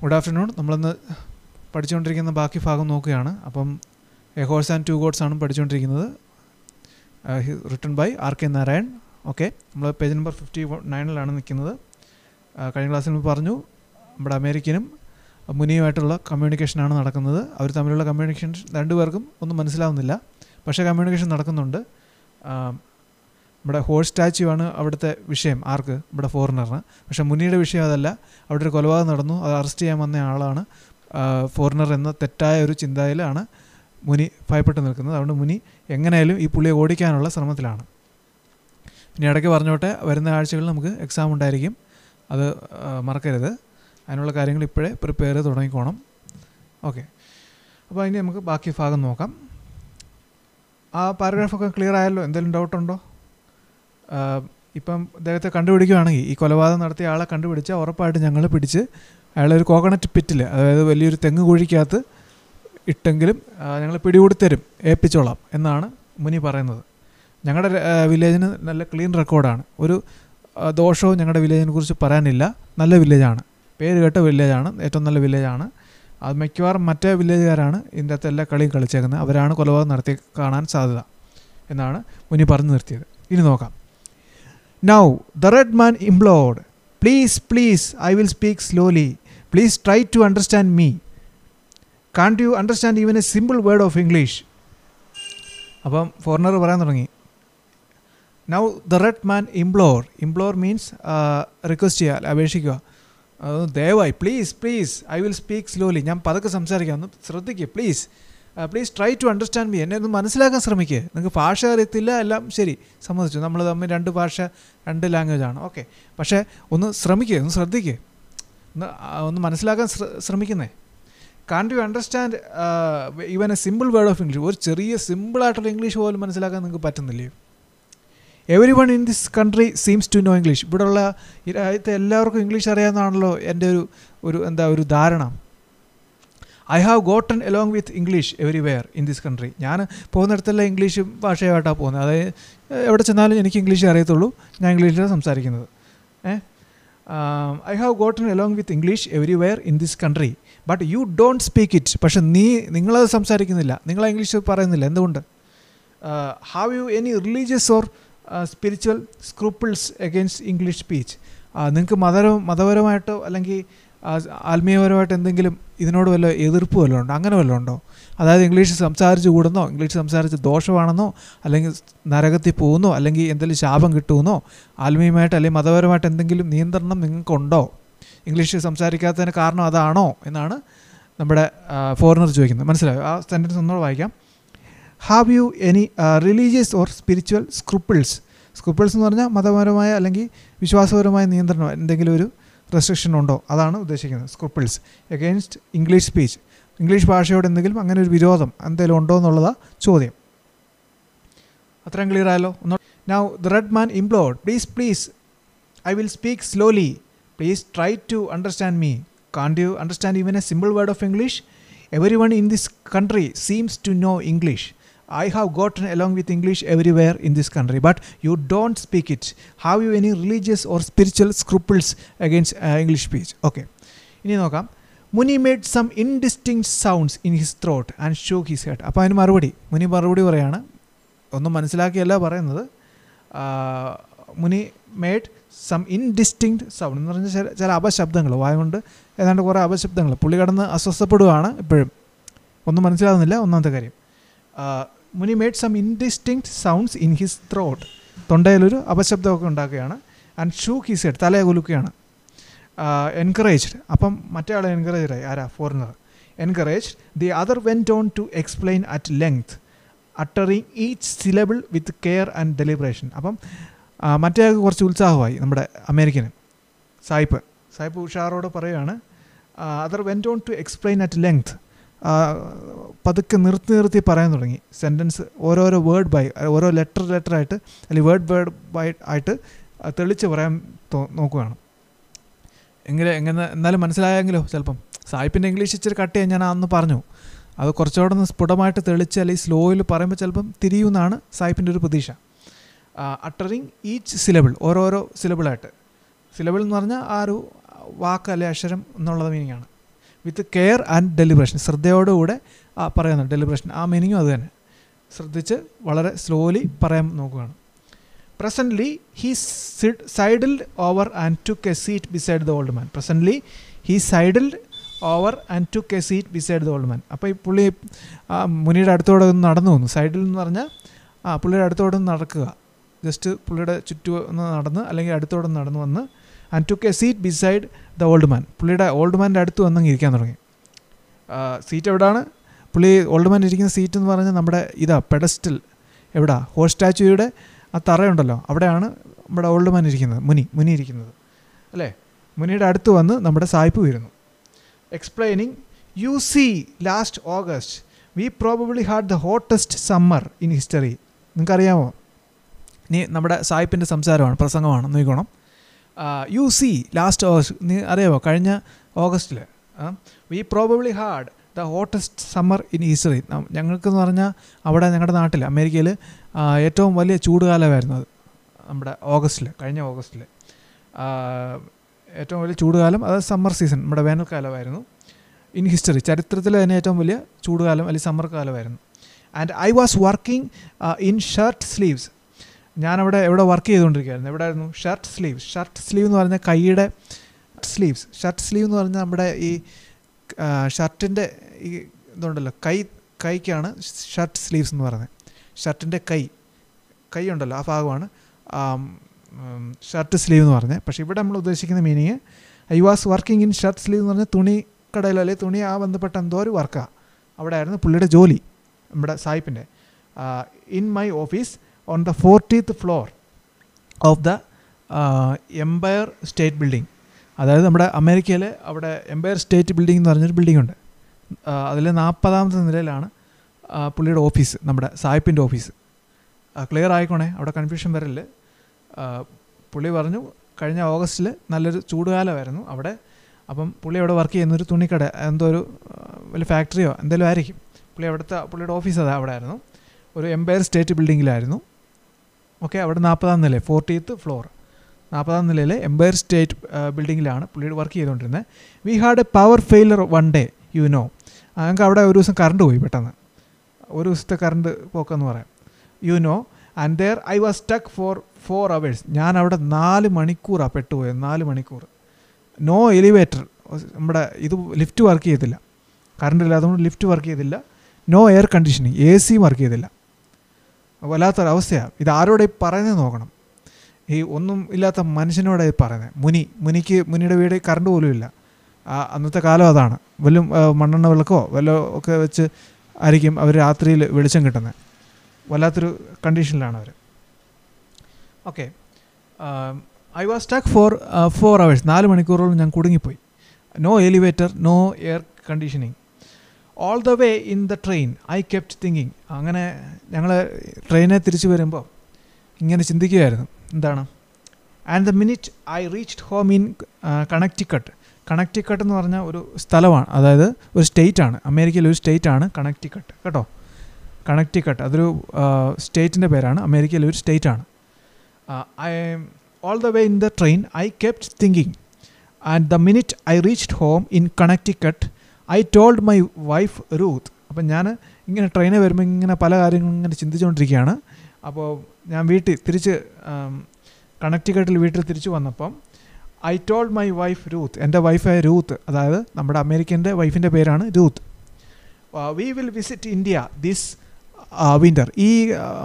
Good afternoon. നമ്മളിന്ന് പഠിച്ചുകൊണ്ടിരിക്കുന്ന ബാക്കി ഭാഗം നോക്കുകയാണ്. അപ്പം a horse and two gods ആണ് പഠിച്ചുകൊണ്ടിരിക്കുന്നത്. Written by R K Narayan. Okay, നമ്മൾ പേജ് നമ്പർ 59 നിൽക്കുന്നത്. കഴിഞ്ഞ ക്ലാസ്സിൽ നമ്മൾ പറഞ്ഞു നമ്മുടെ അമേരിക്കനും മുനിയുമായിട്ടുള്ള കമ്മ്യൂണിക്കേഷനാണ് നടക്കുന്നത്. അവർ തമ്മിലുള്ള കമ്മ്യൂണിക്കേഷൻ രണ്ടുപേർക്കും ഒന്നും മനസ്സിലാവുന്നില്ല, പക്ഷേ കമ്മ്യൂണിക്കേഷൻ നടക്കുന്നുണ്ട്. നമ്മുടെ ഹോഴ്സ് സ്റ്റാച്യു ആണ് അവിടുത്തെ വിഷയം, ആർക്ക്? നമ്മുടെ ഫോറിനറിന്. പക്ഷേ മുനിയുടെ വിഷയം അതല്ല. അവിടെ ഒരു കൊലപാതകം നടന്നു, അത് അറസ്റ്റ് ചെയ്യാൻ വന്ന ആളാണ്. ഫോറിനർ എന്ന തെറ്റായ ഒരു ചിന്തയിലാണ് മുനി ഭയപ്പെട്ട് നിൽക്കുന്നത്. അതുകൊണ്ട് മുനി എങ്ങനെയായാലും ഈ പുള്ളിയെ ഓടിക്കാനുള്ള ശ്രമത്തിലാണ്. പിന്നെ ഇടയ്ക്ക് പറഞ്ഞോട്ടെ, വരുന്ന ആഴ്ചകളിൽ നമുക്ക് എക്സാം ഉണ്ടായിരിക്കും, അത് മറക്കരുത്. അതിനുള്ള കാര്യങ്ങൾ ഇപ്പോഴേ പ്രിപ്പയർ ചെയ്ത് തുടങ്ങിക്കോണം. ഓക്കെ, അപ്പോൾ ഇനി നമുക്ക് ബാക്കി ഭാഗം നോക്കാം. ആ പാരഗ്രാഫൊക്കെ ക്ലിയർ ആയല്ലോ? എന്തെങ്കിലും ഡൗട്ടുണ്ടോ? ഇപ്പം അദ്ദേഹത്തെ കണ്ടുപിടിക്കുകയാണെങ്കിൽ, ഈ കൊലപാതകം നടത്തിയ ആളെ കണ്ടുപിടിച്ചാൽ ഉറപ്പായിട്ട് ഞങ്ങൾ പിടിച്ച് അയാളെ ഒരു കോക്കനട്ട് പിറ്റിൽ, അതായത് വലിയൊരു തെങ്ങ് കുഴിക്കകത്ത് ഇട്ടെങ്കിലും ഞങ്ങൾ പിടികൂടിത്തരും, ഏൽപ്പിച്ചോളാം എന്നാണ് മുനി പറയുന്നത്. ഞങ്ങളുടെ വില്ലേജിന് നല്ല ക്ലീൻ റെക്കോർഡാണ്, ഒരു ദോഷവും ഞങ്ങളുടെ വില്ലേജിനെ കുറിച്ച് പറയാനില്ല. നല്ല വില്ലേജാണ്, പേര് കേട്ട വില്ലേജാണ്, ഏറ്റവും നല്ല വില്ലേജാണ്. അത് മിക്കവാറും മറ്റേ വില്ലേജുകാരാണ് ഇതിൻ്റെ അകത്ത് എല്ലാ കളിയും കളിച്ചേക്കുന്നത്, അവരാണ് കൊലപാതകം നടത്തി കാണാൻ സാധ്യത എന്നാണ് മുനി പറഞ്ഞു നിർത്തിയത്. ഇനി നോക്കാം. Now the red man implored, "Please, please, I will speak slowly. Please try to understand me. Can't you understand even a simple word of English?" അപ്പം ഫോറിനർ പറയാൻ തുടങ്ങി. Now the red man implore means request ചെയ്യുക, അപേക്ഷിക്കുക. ദയവായി, please please, I will speak slowly, ഞാൻ പതുക്കെ സംസാരിക്കാം, ഒന്ന് ശ്രദ്ധിക്കുക, please please try to understand me, എന്നെ ഒന്ന് മനസ്സിലാക്കാൻ ശ്രമിക്കുക. നിങ്ങൾക്ക് ഭാഷ അറിയത്തില്ല, എല്ലാം ശരി, സമ്മതിച്ചു, നമ്മൾ തമ്മിൽ രണ്ട് ഭാഷ, രണ്ട് ലാംഗ്വേജാണ്, ഓക്കെ, പക്ഷേ ഒന്ന് ശ്രമിക്കുക, ഒന്ന് ശ്രദ്ധിക്കുക, ഒന്ന് മനസ്സിലാക്കാൻ ശ്രമിക്കുന്നേ. Can't you understand even a simple word of English, ഒരു ചെറിയ സിമ്പിളായിട്ടുള്ള ഇംഗ്ലീഷ് പോലും മനസ്സിലാക്കാൻ നിങ്ങൾക്ക് പറ്റുന്നില്ലേ? Every one in this country seems to know English, ഇവിടെയുള്ള ഈ രാജ്യത്തെ എല്ലാവർക്കും ഇംഗ്ലീഷ് അറിയാമെന്നാണല്ലോ എൻ്റെ ഒരു ധാരണ. I have gotten along with English everywhere in this country, ഞാൻ പോകുന്നിടത്തെല്ലാം ഇംഗ്ലീഷ് ഭാഷയായിട്ടാണ് പോകുന്നത്. അതായത് എവിടെ ചെന്നാലും എനിക്ക് ഇംഗ്ലീഷ് അറിയത്തുള്ളൂ, ഞാൻ ഇംഗ്ലീഷിലാണ് സംസാരിക്കുന്നത്. I have gotten along with English everywhere in this country but you don't speak it, പക്ഷെ നിങ്ങളത് സംസാരിക്കുന്നില്ല, നിങ്ങൾ ഇംഗ്ലീഷ് പറയുന്നില്ല, എന്തുകൊണ്ട്? Have you any religious or spiritual scruples against English speech, നിങ്ങൾക്ക് മതപരമായിട്ടോ അല്ലെങ്കിൽ ആത്മീയപരമായിട്ട് എന്തെങ്കിലും ഇതിനോട് വല്ല എതിർപ്പ് വല്ലതും ഉണ്ടോ? അങ്ങനെ വല്ലതും ഉണ്ടോ? അതായത് ഇംഗ്ലീഷ് സംസാരിച്ച് കൂടുന്നോ, ഇംഗ്ലീഷ് സംസാരിച്ച് ദോഷമാണെന്നോ, അല്ലെങ്കിൽ നരകത്തിൽ പോകുന്നോ, അല്ലെങ്കിൽ എന്തെങ്കിലും ശാപം കിട്ടുമെന്നോ, ആത്മീയമായിട്ട് അല്ലെങ്കിൽ മതപരമായിട്ട് എന്തെങ്കിലും നിയന്ത്രണം നിങ്ങൾക്കുണ്ടോ? ഇംഗ്ലീഷ് സംസാരിക്കാത്തതിന് കാരണം അതാണോ എന്നാണ് നമ്മുടെ ഫോറിനർ ചോദിക്കുന്നത്. മനസ്സിലായോ? ആ സെൻറ്റൻസ് ഒന്നുകൂടെ വായിക്കാം. Have you any religious or spiritual scruples എന്ന് പറഞ്ഞാൽ മതപരമായ അല്ലെങ്കിൽ വിശ്വാസപരമായ നിയന്ത്രണം, എന്തെങ്കിലും ഒരു റെസ്ട്രിക്ഷൻ ഉണ്ടോ, അതാണ് ഉദ്ദേശിക്കുന്നത്. സ്ക്രൂപ്പിൾസ് എഗെയിൻസ്റ്റ് ഇംഗ്ലീഷ് സ്പീച്ച്, ഇംഗ്ലീഷ് ഭാഷയോട് എന്തെങ്കിലും അങ്ങനെ ഒരു വിരോധം എന്തെങ്കിലും ഉണ്ടോ എന്നുള്ളതാണ് ചോദ്യം. അത്രയും ക്ലിയർ ആയല്ലോ? Now the red man implored, please please, I will speak slowly, please try to understand me. Can't you understand even a simple word of English? Every one in this country seems to know English. I have gotten along with English everywhere in this country, but you don't speak it. Have you any religious or spiritual scruples against English speech? Okay. ഇനി നോക്കാം. Muni made some indistinct sounds in his throat and shook his head. അപ്പോൾ അതിന് മുനി മറുപടി പറയാണ്, ഒന്നും മനസ്സിലാക്കിയല്ല പറയുന്നത്. മുനി മേഡ് സം ഇൻഡിസ്റ്റിങ്ക്റ്റ് സൗണ്ട് എന്ന് പറഞ്ഞാൽ ചില അപശബ്ദങ്ങൾ, വായുകൊണ്ട് ഏതാണ്ട് കുറേ അപശബ്ദങ്ങൾ. പുള്ളി കടന്ന് അസ്വസ്ഥപ്പെടുകയാണ്, ഇപ്പോഴും ഒന്നും മനസ്സിലാകുന്നില്ല. ഒന്നാമത്തെ കാര്യം, Muni made some indistinct sounds in his throat, തൊണ്ടയിലൊരു അപശബ്ദമൊക്കെ ഉണ്ടാക്കുകയാണ്. ആൻഡ് ഷൂക്ക് ഹിസ് ഹെഡ്, തലയെ കുലുക്കുകയാണ്. എൻകറേജ്ഡ്, അപ്പം മറ്റേ ആളെ എൻകറേജ്ഡായി, ആരാ? Foreigner. Encouraged the other went on to explain at length uttering each syllable with care and deliberation. അപ്പം മറ്റേ ആൾക്ക് കുറച്ച് ഉത്സാഹമായി, നമ്മുടെ അമേരിക്കന് സായിപ്പ് ഉഷാറോട് പറയുകയാണ്. Other went on to explain at length, പതുക്കെ നിർത്തി പറയാൻ തുടങ്ങി. സെൻറ്റൻസ് ഓരോരോ വേർഡ് ബൈ, ഓരോ ലെറ്ററായിട്ട് അല്ലെങ്കിൽ വേർഡ് ബൈ ആയിട്ട് തെളിച്ച് പറയാൻ നോക്കുകയാണ്. എങ്ങനെ എന്നാലും മനസ്സിലായെങ്കിലോ? ചിലപ്പം സായിപ്പിൻ്റെ ഇംഗ്ലീഷ് ഇച്ചിരി കട്ട് ചെയ്യാൻ ഞാൻ അന്ന് പറഞ്ഞു, അത് കുറച്ചുകൂടെ ഒന്ന് സ്ഫുടമായിട്ട് തെളിച്ച് അല്ലെങ്കിൽ സ്ലോയിൽ പറയുമ്പോൾ ചിലപ്പം തിരിയുമെന്നാണ് സായിപ്പിൻ്റെ ഒരു പ്രതീക്ഷ. അട്ടറിങ് ഈച്ച് സിലബിൾ, ഓരോരോ സിലബിളായിട്ട്. സിലബിൾ എന്ന് പറഞ്ഞാൽ ആ ഒരു വാക്ക് അല്ലെ അക്ഷരം എന്നുള്ളത് മീനിങ്ങാണ്. With care and deliberation. ശ്രദ്ധയോടുകൂടെ പറയുന്നു ഡെലിബറേഷൻ, ആ മീനിങ്ങും അത് തന്നെ. ശ്രദ്ധിച്ച് വളരെ സ്ലോലി പറയാൻ നോക്കുകയാണ്. Presently he sidled over and took a seat beside the old man. Presently he sidled over and took a seat beside the old man. അപ്പോൾ ഈ പുള്ളി മുനിയുടെ അടുത്തോടെ ഒന്ന് നടന്നു വന്നു. സൈഡിൽ എന്ന് പറഞ്ഞാൽ പുള്ളിയുടെ അടുത്തോടെ ഒന്ന് നടക്കുക, ജസ്റ്റ് പുള്ളിയുടെ ചുറ്റും ഒന്ന് നടന്ന് അല്ലെങ്കിൽ അടുത്തോടെ നടന്നു വന്ന് and took a seat beside the old മാൻ. പുള്ളിയുടെ ഓൾഡ് മാൻ്റെ അടുത്ത് വന്നങ്ങ് ഇരിക്കാൻ തുടങ്ങി. സീറ്റ് എവിടെയാണ്? പുള്ളി ഓൾഡ് മാൻ ഇരിക്കുന്ന സീറ്റ് എന്ന് പറഞ്ഞാൽ നമ്മുടെ പെഡസ്റ്റൽ എവിടാ, ഹോൾ സ്റ്റാച്യൂയുടെ ആ തറയുണ്ടല്ലോ, അവിടെയാണ് നമ്മുടെ ഓൾഡ് മാൻ ഇരിക്കുന്നത്, മുനി ഇരിക്കുന്നത് അല്ലേ. മുനിയുടെ അടുത്ത് വന്ന് നമ്മുടെ സായിപ്പ് വരുന്നു. Explaining, you see last August we probably had the hottest summer in history. നിങ്ങൾക്കറിയാമോ? ഇനി നമ്മുടെ സായിപ്പിൻ്റെ സംസാരമാണ്, പ്രസംഗമാണ്, നോക്കണം. യു സീ ലാസ്റ്റ് ഓഗസ്റ്റ്, നീ അറിയാമോ? കഴിഞ്ഞ ഓഗസ്റ്റിൽ we probably had the hottest summer in history. ഞങ്ങൾക്കെന്ന് പറഞ്ഞാൽ അവിടെ ഞങ്ങളുടെ നാട്ടിൽ അമേരിക്കയിൽ ഏറ്റവും വലിയ ചൂടുകാലമായിരുന്നു അത്. നമ്മുടെ കഴിഞ്ഞ ഓഗസ്റ്റിൽ ഏറ്റവും വലിയ ചൂടുകാലം, അത് സമ്മർ സീസൺ, നമ്മുടെ വേനൽക്കാലമായിരുന്നു. ഇൻ ഹിസ്റ്ററി, ചരിത്രത്തിൽ തന്നെ ഏറ്റവും വലിയ ചൂടുകാലം അല്ലെങ്കിൽ സമ്മർ കാലമായിരുന്നു. And I was working in shirt sleeves. ഞാനവിടെ വർക്ക് ചെയ്തുകൊണ്ടിരിക്കുകയായിരുന്നു. എവിടെയായിരുന്നു? ഷർട്ട് സ്ലീവ് എന്ന് പറഞ്ഞാൽ കൈയുടെ സ്ലീവ്സ്. ഷർട്ട് സ്ലീവ് എന്ന് പറഞ്ഞാൽ നമ്മുടെ ഈ ഷർട്ടിൻ്റെ ഈ ഇതുണ്ടല്ലോ, കൈക്കാണ് ഷർട്ട് സ്ലീവ്സ് എന്ന് പറയുന്നത്. ഷർട്ടിൻ്റെ കൈ ഉണ്ടല്ലോ, ആ ഭാഗമാണ് ഷർട്ട് സ്ലീവ് എന്ന് പറഞ്ഞത്. പക്ഷേ ഇവിടെ നമ്മൾ ഉദ്ദേശിക്കുന്ന meaning I was working in shirt sleeve എന്ന് പറഞ്ഞാൽ തുണിക്കടയിലോ അല്ലെങ്കിൽ തുണി ബന്ധപ്പെട്ട എന്തോ ഒരു വർക്കാണ്. അവിടെ ആയിരുന്നു പുള്ളിയുടെ ജോലി, നമ്മുടെ സായിപ്പിൻ്റെ. In my office on the 40th floor of the Empire State Building. അതായത് നമ്മുടെ അമേരിക്കയിൽ അവിടെ എംപയർ സ്റ്റേറ്റ് ബിൽഡിംഗ് എന്ന് പറഞ്ഞൊരു ബിൽഡിംഗ് ഉണ്ട്. അതിൽ 40ാമത്തെ നിലയിലാണ് പുള്ളിയുടെ ഓഫീസ്, നമ്മുടെ സായിപ്പിൻ്റെ ഓഫീസ്. ക്ലിയർ ആയിക്കോണേ, അവിടെ കൺഫ്യൂഷൻ വരല്ലേ. പുള്ളി പറഞ്ഞു കഴിഞ്ഞ ഓഗസ്റ്റിൽ നല്ലൊരു ചൂടുകാലമായിരുന്നു അവിടെ. അപ്പം പുള്ളി അവിടെ വർക്ക് ചെയ്യുന്നൊരു തുണിക്കട, എന്തോ ഒരു വലിയ ഫാക്ടറിയോ എന്തെങ്കിലും ആയിരിക്കും. പുള്ളിയുടെ ഓഫീസ് അവിടെ ആയിരുന്നു, ഒരു എംപയർ സ്റ്റേറ്റ് ബിൽഡിങ്ങിലായിരുന്നു. ഓക്കെ, അവിടെ 40ാം നില, 40th floor, 40ാം നിലയിലെ എംപയർ സ്റ്റേറ്റ് ബിൽഡിങ്ങിലാണ് പുള്ളി വർക്ക് ചെയ്തുകൊണ്ടിരുന്നത്. We had A power failure one day, you know. ഞങ്ങൾക്ക് അവിടെ ഒരു ദിവസം കറണ്ട് പോയി, പെട്ടെന്ന് ഒരു ദിവസത്തെ കറണ്ട് പോക്കെന്ന് പറയാം, you know. And there I was stuck for 4 hours. ഞാൻ അവിടെ 4 മണിക്കൂറാണ് പെട്ടുപോയത്, 4 മണിക്കൂർ. നോ എലിവേറ്റർ, നമ്മുടെ ലിഫ്റ്റ് വർക്ക് ചെയ്തില്ല, കറണ്ട് ഇല്ലാത്തതുകൊണ്ട് ലിഫ്റ്റ് വർക്ക് ചെയ്തില്ല. No air conditioning, AC work ചെയ്തില്ല. വല്ലാത്തൊരവസ്ഥയാണ്. ഇത് ആരോടെ പറയുന്നത് നോക്കണം. ഈ ഒന്നും ഇല്ലാത്ത മനുഷ്യനോടെ പറയുന്നത്. മുനിയുടെ വീട് കറണ്ട് പോലും ഇല്ല. അന്നത്തെ കാലം അതാണ്. വല്ല മണ്ണെണ്ണ വിളക്കോ വല്ല ഒക്കെ വെച്ച് ആയിരിക്കും അവർ രാത്രിയിൽ വെളിച്ചം കിട്ടുന്നത്. വല്ലാത്തൊരു കണ്ടീഷനിലാണ് അവർ. Okay, I was stuck for 4 hours, 4 മണിക്കൂറോളം ഞാൻ കുടുങ്ങിപ്പോയി. No elevator, no air conditioning. All the way in the train I kept thinking. അങ്ങനെ ഞങ്ങൾ ട്രെയിനെ തിരിച്ചു വരുമ്പോൾ ഇങ്ങനെ ചിന്തിക്കുകയായിരുന്നു. എന്താണ്? And the minute I reached home in Connecticut. Connecticut എന്ന് പറഞ്ഞാൽ ഒരു സ്ഥലമാണ്, അതായത് ഒരു സ്റ്റേറ്റാണ്, അമേരിക്കയിലെ ഒരു സ്റ്റേറ്റാണ് കണക്റ്റിക്കട്ട് കേട്ടോ. കണക്റ്റിക്കട്ട് അതൊരു സ്റ്റേറ്റിൻ്റെ പേരാണ്, അമേരിക്കയിലെ ഒരു സ്റ്റേറ്റാണ്. All the way in the train I kept thinking and the minute I reached home in Connecticut I told my wife Ruth. അപ്പം ഞാൻ ഇങ്ങനെ ട്രെയിനിൽ വരുമ്പോൾ ഇങ്ങനെ പല കാര്യങ്ങളും ഇങ്ങനെ ചിന്തിച്ചുകൊണ്ടിരിക്കുകയാണ്. അപ്പോൾ ഞാൻ തിരിച്ച് കണക്റ്റിക്കട്ടിൽ വീട്ടിൽ തിരിച്ചു വന്നപ്പം I told my wife Ruth, എൻ്റെ വൈഫായ രൂത്ത്, അതായത് നമ്മുടെ അമേരിക്കൻ്റെ വൈഫിൻ്റെ പേരാണ് Ruth. V will visit India this winter. ഈ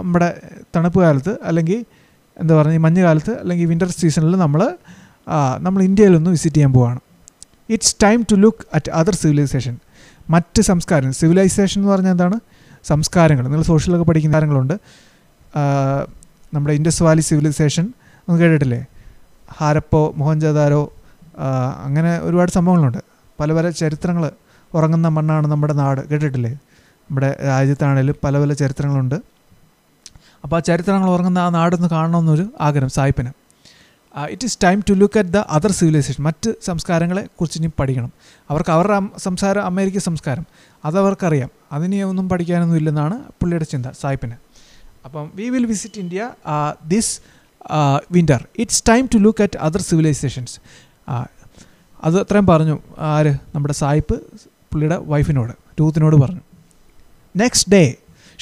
നമ്മുടെ തണുപ്പ് കാലത്ത് അല്ലെങ്കിൽ എന്താ പറയുക, ഈ മഞ്ഞുകാലത്ത് അല്ലെങ്കിൽ വിൻ്റർ സീസണിൽ നമ്മൾ ഇന്ത്യയിലൊന്ന് വിസിറ്റ് ചെയ്യാൻ പോവുകയാണ്. It's time to look at other civilization. മറ്റ് സംസ്കാരങ്ങൾ. സിവിലൈസേഷൻ എന്ന് പറഞ്ഞാൽ എന്താണ്? സംസ്കാരങ്ങൾ. നിങ്ങൾ സോഷ്യലൊക്കെ പഠിക്കുന്ന കാര്യങ്ങളുണ്ട്. നമ്മുടെ ഇൻഡസ് വാലി സിവിലൈസേഷൻ ഒന്ന് കേട്ടിട്ടില്ലേ? ഹാരപ്പോ, മൊഹൻജദാരോ, അങ്ങനെ ഒരുപാട് സംഭവങ്ങളുണ്ട്. പല ചരിത്രങ്ങൾ ഉറങ്ങുന്ന മണ്ണാണ് നമ്മുടെ നാട്, കേട്ടിട്ടില്ലേ? നമ്മുടെ രാജ്യത്താണേലും പല ചരിത്രങ്ങളുണ്ട്. അപ്പോൾ ആ ചരിത്രങ്ങൾ ഉറങ്ങുന്ന ആ നാടൊന്ന് കാണണമെന്നൊരു ആഗ്രഹം സായിപ്പിന്. It is time to look at the other civilization. മറ്റ് സംസ്കാരങ്ങളെ കുറിച്ച് ഇനി പഠിക്കണം. അവരുടെ സംസാരം അമേരിക്കൻ സംസ്കാരം അതവർക്കറിയാം, അതിനി ഒന്നും പഠിക്കാനൊന്നും ഇല്ലെന്നാണ് പുള്ളിയുടെ ചിന്ത, സായിപ്പിന്. അപ്പം we will visit India this winter. It's time to look at other civilizations. അത് അത്രയും പറഞ്ഞു. ആര്? നമ്മുടെ സായിപ്പ് പുള്ളിയുടെ വൈഫിനോട്, രൂത്തിനോട് പറഞ്ഞു. Next day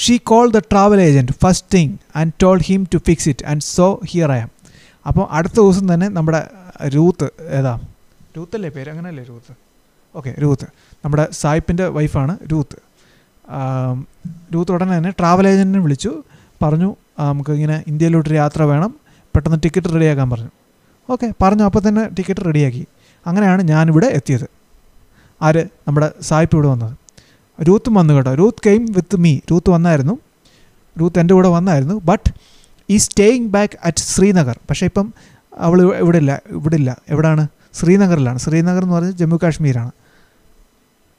she call the travel agent first thing and told him to fix it and so here I am. അപ്പോൾ അടുത്ത ദിവസം തന്നെ നമ്മുടെ രൂത്ത്, ഏതാ രൂത്തല്ലേ പേര്, അങ്ങനെയല്ലേ രൂത്ത്? ഓക്കെ, രൂത്ത് നമ്മുടെ സായിപ്പിൻ്റെ വൈഫാണ് രൂത്ത്. രൂത്ത് ഉടനെ തന്നെ ട്രാവൽ ഏജൻറ്റിനെ വിളിച്ചു, പറഞ്ഞു നമുക്ക് ഇങ്ങനെ ഇന്ത്യയിലോട്ടൊരു യാത്ര വേണം, പെട്ടെന്ന് ടിക്കറ്റ് റെഡിയാക്കാൻ പറഞ്ഞു. ഓക്കെ പറഞ്ഞു, അപ്പോൾ തന്നെ ടിക്കറ്റ് റെഡിയാക്കി. അങ്ങനെയാണ് ഞാനിവിടെ എത്തിയത്. ആര്? നമ്മുടെ സായിപ്പ് ഇവിടെ വന്നത്. രൂത്തും വന്നു കേട്ടോ. Ruth came with me. Ruth വന്നായിരുന്നു, രൂത്ത് എൻ്റെ കൂടെ വന്നായിരുന്നു. ബട്ട് ഈ സ്റ്റേയിങ് ബാക്ക് അറ്റ് ശ്രീനഗർ. പക്ഷേ ഇപ്പം അവൾ ഇവിടെ ഇല്ല. എവിടെയാണ്? ശ്രീനഗറിലാണ്. ശ്രീനഗർ എന്ന് പറഞ്ഞാൽ ജമ്മു കാശ്മീരാണ്.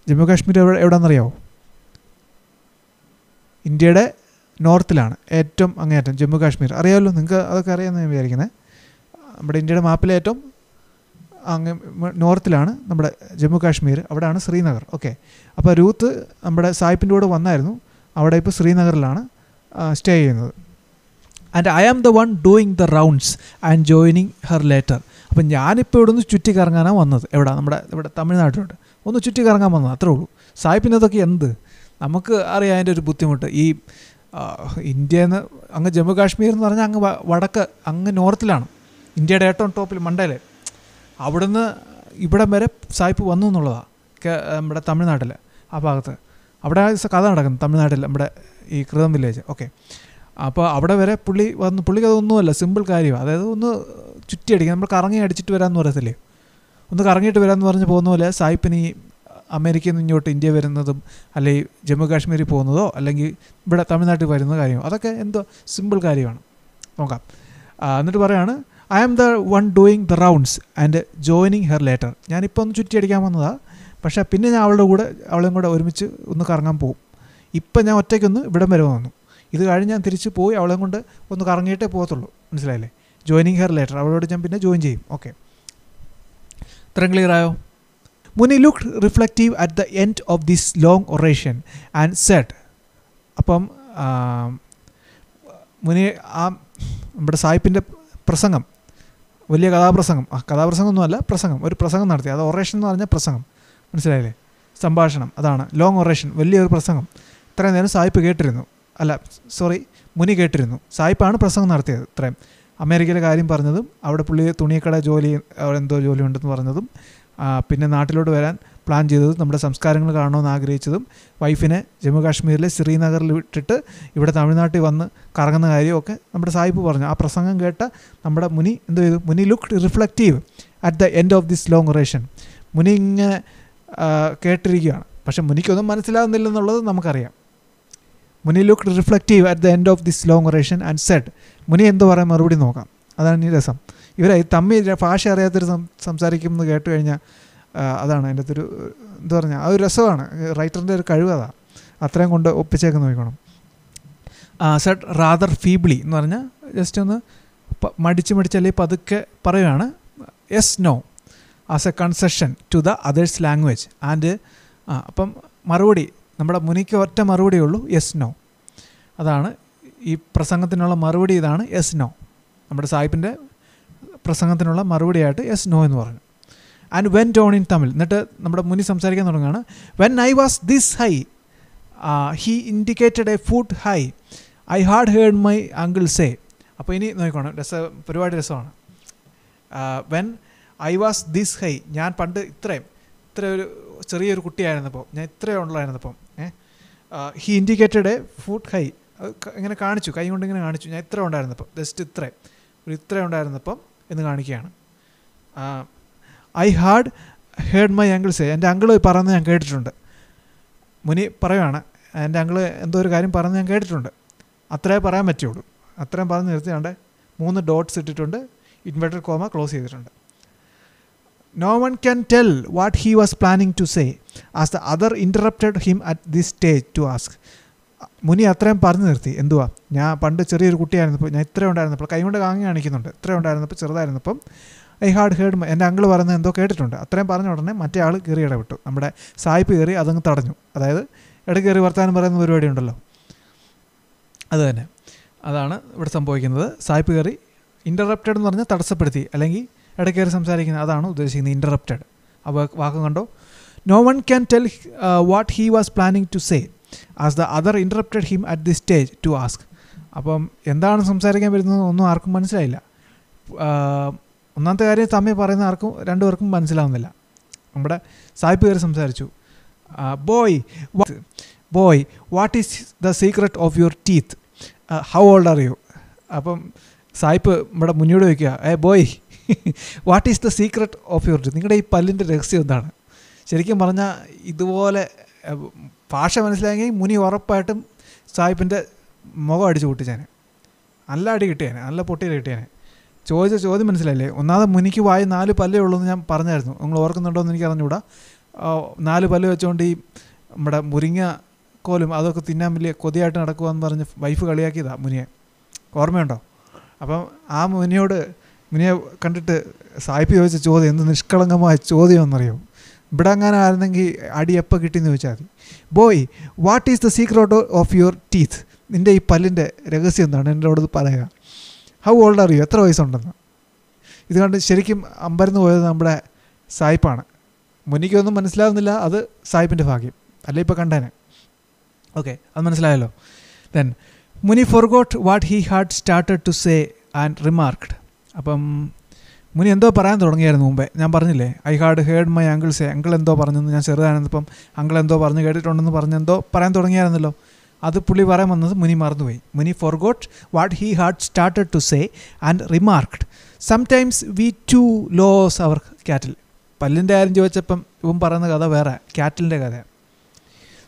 ജമ്മു കാശ്മീർ എവിടെയാണെന്നറിയാമോ? ഇന്ത്യയുടെ നോർത്തിലാണ്, ഏറ്റവും അങ്ങേയറ്റം ജമ്മു കാശ്മീർ. അറിയാമല്ലോ നിങ്ങൾക്ക്, അതൊക്കെ അറിയാമെന്ന് ഞാൻ വിചാരിക്കുന്നത്. നമ്മുടെ ഇന്ത്യയുടെ മാപ്പിലെ ഏറ്റവും അങ്ങ് നോർത്തിലാണ് നമ്മുടെ ജമ്മു കാശ്മീർ, അവിടെയാണ് ശ്രീനഗർ. ഓക്കെ, അപ്പോൾ രൂത്ത് നമ്മുടെ സായിപ്പിൻ്റെ കൂടെ വന്നായിരുന്നു. അവിടെ ഇപ്പോൾ ശ്രീനഗറിലാണ് സ്റ്റേ ചെയ്യുന്നത്. And I am the one doing the rounds and joining her later. അപ്പം ഞാനിപ്പോൾ ഇവിടെ ഒന്ന് ചുറ്റി കറങ്ങാനാണ് വന്നത്. എവിടെ? ഇവിടെ തമിഴ്നാട്ടിലോട്ട് ഒന്ന് ചുറ്റി കറങ്ങാൻ വന്നത്, അത്രേ ഉള്ളൂ. സായിപ്പിന് അതൊക്കെ എന്ത്, നമുക്ക് അറിയാം അതിൻ്റെ ഒരു ബുദ്ധിമുട്ട്. ഈ ഇന്ത്യയിൽ നിന്ന് അങ്ങ് ജമ്മു കാശ്മീർ എന്ന് പറഞ്ഞാൽ അങ്ങ് വടക്ക്, അങ്ങ് നോർത്തിലാണ്, ഇന്ത്യയുടെ ഏറ്റവും ടോപ്പിൽ മണ്ടയിൽ. അവിടുന്ന് ഇവിടം വരെ സായിപ്പ് വന്നു എന്നുള്ളതാണ് നമ്മുടെ തമിഴ്നാട്ടിൽ, ആ ഭാഗത്ത്. അവിടെ കഥ നടക്കുന്നത് തമിഴ്നാട്ടിൽ, നമ്മുടെ ഈ കൃതം വില്ലേജ്. ഓക്കെ, അപ്പോൾ അവിടെ വരെ പുള്ളി വന്നു. പുള്ളിക്ക് അതൊന്നുമല്ല, സിമ്പിൾ കാര്യമാണ്. അതായത് ഒന്ന് ചുറ്റിയടിക്കുക, നമ്മൾ കറങ്ങി അടിച്ചിട്ട് വരാമെന്ന് പറയത്തില്ലേ, ഒന്ന് കറങ്ങിയിട്ട് വരാമെന്ന് പറഞ്ഞ് പോകുന്ന പോലെ സായിപ്പിന് ഈ അമേരിക്കയിൽ നിന്ന് ഇങ്ങോട്ട് ഇന്ത്യ വരുന്നതും, അല്ലെങ്കിൽ ജമ്മു കാശ്മീരിൽ പോകുന്നതോ, അല്ലെങ്കിൽ ഇവിടെ തമിഴ്നാട്ടിൽ വരുന്ന കാര്യമോ, അതൊക്കെ എന്തോ സിമ്പിൾ കാര്യമാണ്. നോക്കാം. എന്നിട്ട് പറയാണ്, I am the one doing the rounds and joining her later. ഞാനിപ്പോൾ ഒന്ന് ചുറ്റിയടിക്കാൻ വന്നതാണ്, പക്ഷേ പിന്നെ ഞാൻ അവളെയും കൂടെ ഒരുമിച്ച് ഒന്ന് കറങ്ങാൻ പോകും. ഇപ്പം ഞാൻ ഒറ്റയ്ക്കൊന്ന് ഇവിടം വരെ വന്നു. ഇത് കഴിഞ്ഞ് ഞാൻ തിരിച്ച് പോയി അവളെയും കൊണ്ട് ഒന്ന് കറങ്ങിയിട്ടേ പോകത്തുള്ളൂ. മനസ്സിലായില്ലേ? ജോയിനിങ് ഹെർ ലേറ്റർ, അവളോട് ഞാൻ പിന്നെ ജോയിൻ ചെയ്യും. ഓക്കെ, ഇത്രയും ക്ലിയർ ആയോ? Muni looked reflective at the end of this long oration and said. അപ്പം മുനി ആ നമ്മുടെ സായിപ്പിൻ്റെ പ്രസംഗം, വലിയ കഥാപ്രസംഗമൊന്നുമല്ല, പ്രസംഗം, ഒരു പ്രസംഗം നടത്തി. അത് ഒറേഷൻ എന്ന് പറഞ്ഞാൽ പ്രസംഗം, മനസ്സിലായില്ലേ? സംഭാഷണം, അതാണ് ലോങ് ഒറേഷൻ, വലിയൊരു പ്രസംഗം. ഇത്രയും നേരം സായിപ്പ് കേട്ടിരുന്നു, മുനി കേട്ടിരുന്നു. സായിപ്പാണ് പ്രസംഗം നടത്തിയത്. ഇത്രയും അമേരിക്കയിലെ കാര്യം പറഞ്ഞതും, അവിടെ പുള്ളി തുണിക്കട അവിടെ എന്തോ ജോലി ഉണ്ടെന്ന് പറഞ്ഞതും, പിന്നെ നാട്ടിലോട്ട് വരാൻ പ്ലാൻ ചെയ്തതും, നമ്മുടെ സംസ്കാരങ്ങൾ കാണണമെന്ന് ആഗ്രഹിച്ചതും, വൈഫിനെ ജമ്മു കാശ്മീരിലെ ശ്രീനഗറിൽ വിട്ടിട്ട് ഇവിടെ തമിഴ്നാട്ടിൽ വന്ന് കറങ്ങുന്ന കാര്യമൊക്കെ നമ്മുടെ സായിപ്പ് പറഞ്ഞു. ആ പ്രസംഗം കേട്ട നമ്മുടെ മുനി എന്ത് ചെയ്തു? Muni looked reflective at the end of this long oration. Muni ഇങ്ങനെ കേട്ടിരിക്കുകയാണ്, പക്ഷെ മുനിക്കൊന്നും മനസ്സിലാകുന്നില്ലെന്നുള്ളത് നമുക്കറിയാം. Muni looked reflective at the end of this long oration and said. Muni എന്തോ പറയാൻ മറുപടി നോക്കാം. അതാണ് ഈ രസം. ഇവരെ തമ്മിൽ ഭാഷ അറിയാത്തൊരു സംസാരിക്കുമെന്ന് കേട്ട് കഴിഞ്ഞാൽ അതാണ് അതിൻ്റെ അകത്തൊരു എന്താ പറഞ്ഞാൽ ആ ഒരു രസമാണ്. റൈറ്ററിൻ്റെ ഒരു കഴിവ് അതാണ്. അത്രയും കൊണ്ട് ഒപ്പിച്ചേക്ക് നോക്കണം. സെഡ് റാദർ ഫീബ്ലി എന്ന് പറഞ്ഞാൽ ജസ്റ്റ് ഒന്ന് മടിച്ച് അല്ലെങ്കിൽ പതുക്കെ പറയുകയാണ്. Yes no as a concession to the other's language and അപ്പം മറുപടി നമ്മുടെ മുനിക്ക് ഒറ്റ മറുപടിയേ ഉള്ളൂ, യെസ് നോ. അതാണ് ഈ പ്രസംഗത്തിനുള്ള മറുപടി. ഇതാണ് യെസ് നോ. നമ്മുടെ സാഹിബിൻ്റെ പ്രസംഗത്തിനുള്ള മറുപടിയായിട്ട് യെസ് നോ എന്ന് പറഞ്ഞു. And when on in Tamil. എന്നിട്ട് നമ്മുടെ മുനി സംസാരിക്കാൻ തുടങ്ങുകയാണ്. When I was this high he indicated a foot high I had heard my uncle say. അപ്പോൾ ഇനി നോക്കണം, പരിപാടി രസമാണ്. When I was this high, ഞാൻ പണ്ട് ഇത്ര ഒരു ചെറിയൊരു കുട്ടിയായിരുന്നപ്പോൾ, ഞാൻ ഇത്രയും ഉള്ളതായിരുന്നപ്പം, he indicated a foot high, ഇങ്ങനെ കാണിച്ചു, കൈ കൊണ്ട് ഇങ്ങനെ കാണിച്ചു, ഞാൻ ഇത്ര ഉണ്ടായിരുന്നപ്പം, ജസ്റ്റ് ഇത്ര ഉണ്ടായിരുന്നപ്പം എന്ന് കാണിക്കുകയാണ്. I had heard my uncle say, എൻ്റെ അങ്കിള് പറയുന്നത് ഞാൻ കേട്ടിട്ടുണ്ട്. മുനി പറയുകയാണ്, എൻ്റെ അങ്കിള് എന്തോ ഒരു കാര്യം പറയുന്നത് ഞാൻ കേട്ടിട്ടുണ്ട്. അത്രേ പറയാൻ പറ്റുള്ളൂ. അത്രയും പറഞ്ഞ് നിർത്തിയാണ്ട് 3 ഡോട്ട്സ് ഇട്ടിട്ടുണ്ട്, ഇൻവെർട്ടഡ് കോമ ക്ലോസ് ചെയ്തിട്ടുണ്ട്. No one can tell what he was planning to say as the other interrupted him at this stage to ask. മുനി അത്രയും പറഞ്ഞു നിർത്തി. എന്തുവാ, ഞാൻ പണ്ട് ചെറിയൊരു കുട്ടിയായിരുന്നപ്പോൾ, ഞാൻ ഇത്ര ഉണ്ടായിരുന്നപ്പോൾ, കൈ കൊണ്ട് കാങ്ങി കാണിക്കുന്നുണ്ട്, ഇത്ര ഉണ്ടായിരുന്നപ്പോൾ, ചെറുതായിരുന്നപ്പം ഐ ഹാഡ് ഹേർഡ്, എൻ്റെ അങ്കിൾ പറയുന്നത് എന്തോ കേട്ടിട്ടുണ്ട്. അത്രയും പറഞ്ഞ ഉടനെ മറ്റേ ആൾ കയറി ഇടപെട്ടു. നമ്മുടെ സായിപ്പ് കയറി അതങ്ങ് തടഞ്ഞു. അതായത് ഇടയ്ക്ക് കയറി വർത്താനം പറയുന്ന പരിപാടി ഉണ്ടല്ലോ, അത് തന്നെ. അതാണ് ഇവിടെ സംഭവിക്കുന്നത്. സായിപ്പ് കയറി ഇൻ്ററപ്റ്റഡ് എന്ന് പറഞ്ഞാൽ തടസ്സപ്പെടുത്തി, അല്ലെങ്കിൽ ഇടയ്ക്ക് കയറി സംസാരിക്കുന്നത്, അതാണ് ഉദ്ദേശിക്കുന്നത് ഇൻ്ററപ്റ്റഡ്. ആ വാക്ക് കണ്ടോ? No one can tell what he was planning to say as the other interrupted him at the stage to ask. അപ്പം എന്താണ് സംസാരിക്കാൻ വരുന്നത് ഒന്നും ആർക്കും മനസ്സിലായില്ല. ഒന്നാമത്തെ കാര്യം തമ്മിൽ പറയുന്ന രണ്ടുപേർക്കും മനസ്സിലാവുന്നില്ല. നമ്മുടെ സായിപ്പ് കയറി സംസാരിച്ചു, boy what is the secret of your teeth, how old are you? അപ്പം സായിപ്പ് നമ്മുടെ മുന്നോട്ട് വയ്ക്കുക, boy what is the secret of your teeth, നിങ്ങളുടെ ഈ പല്ലിൻ്റെ രഹസ്യം എന്താണ്? ശരിക്കും പറഞ്ഞാൽ ഇതുപോലെ ഭാഷ മനസ്സിലായെങ്കിൽ മുനി ഉറപ്പായിട്ടും സായിപ്പിൻ്റെ മുഖം അടിച്ച് പൊട്ടിച്ചേനെ, നല്ല അടി കിട്ടിയേനെ, നല്ല പൊട്ടിയിൽ കിട്ടിയേനെ. ചോദിച്ച ചോദ്യം മനസ്സിലായില്ലേ? ഒന്നാമത് മുനിക്ക് വായി 4 പല്ലേ ഉള്ളൂ എന്ന് ഞാൻ പറഞ്ഞായിരുന്നു, നിങ്ങൾ ഓർക്കുന്നുണ്ടോ എന്ന് എനിക്ക് അറിഞ്ഞുകൂടാ. 4 പല്ല് വെച്ചുകൊണ്ട് ഈ നമ്മുടെ മുരിങ്ങ കോലും അതൊക്കെ തിന്നാൻ വലിയ കൊതിയായിട്ട് നടക്കുകയെന്ന് പറഞ്ഞ് വൈഫ് കളിയാക്കിയതാണ് മുനിയെ, ഓർമ്മയുണ്ടോ? അപ്പം ആ മുനിയെ കണ്ടിട്ട് സായിപ്പ് ചോദിച്ച ചോദ്യം എന്ത് നിഷ്കളങ്കമായ ചോദ്യമെന്നറിയോ? ഇവിടെ അങ്ങനെ ആയിരുന്നെങ്കിൽ അടി എപ്പോൾ കിട്ടിയെന്ന് ചോദിച്ചാൽ മതി. Boy what is the secret of your teeth, നിൻ്റെ ഈ പല്ലിൻ്റെ രഹസ്യം എന്താണ് എന്നോട് പറയുക. ഹൗ ഓൾഡ് ആർ യു, എത്ര വയസ്സുണ്ടെന്ന്. ഇത് കണ്ട് ശരിക്കും അമ്പരന്ന് പോയത് നമ്മുടെ സായിപ്പാണ്. മുനിക്കൊന്നും മനസ്സിലാവുന്നില്ല, അത് സായിപ്പിൻ്റെ ഭാഗ്യം, അല്ലേ ഇപ്പോൾ കണ്ടേനെ. ഓക്കെ, അത് മനസ്സിലായല്ലോ. Then Muni forgot what he had started to say and remarked. അപ്പം മുനി എന്തോ പറയാൻ തുടങ്ങിയായിരുന്നു മുമ്പേ, ഞാൻ പറഞ്ഞില്ലേ, I had heard my uncle say, uncle എന്തോ പറഞ്ഞെന്ന്. ഞാൻ ചെറുതായിരുന്നപ്പം അങ്കിൾ എന്തോ പറഞ്ഞ് കേട്ടിട്ടുണ്ടെന്ന് പറഞ്ഞെന്തോ പറയാൻ തുടങ്ങിയായിരുന്നല്ലോ. അത് പുള്ളി പറയാൻ വന്നത് മുനി മറന്നുപോയി. Muni forgot what he had started to say and remarked sometimes we too lose our cattle. പല്ലിൻ്റെ കാര്യം ചോദിച്ചപ്പം ഇവൻ പറയുന്ന കഥ വേറെ, കാറ്റിലിൻ്റെ കഥയാണ്.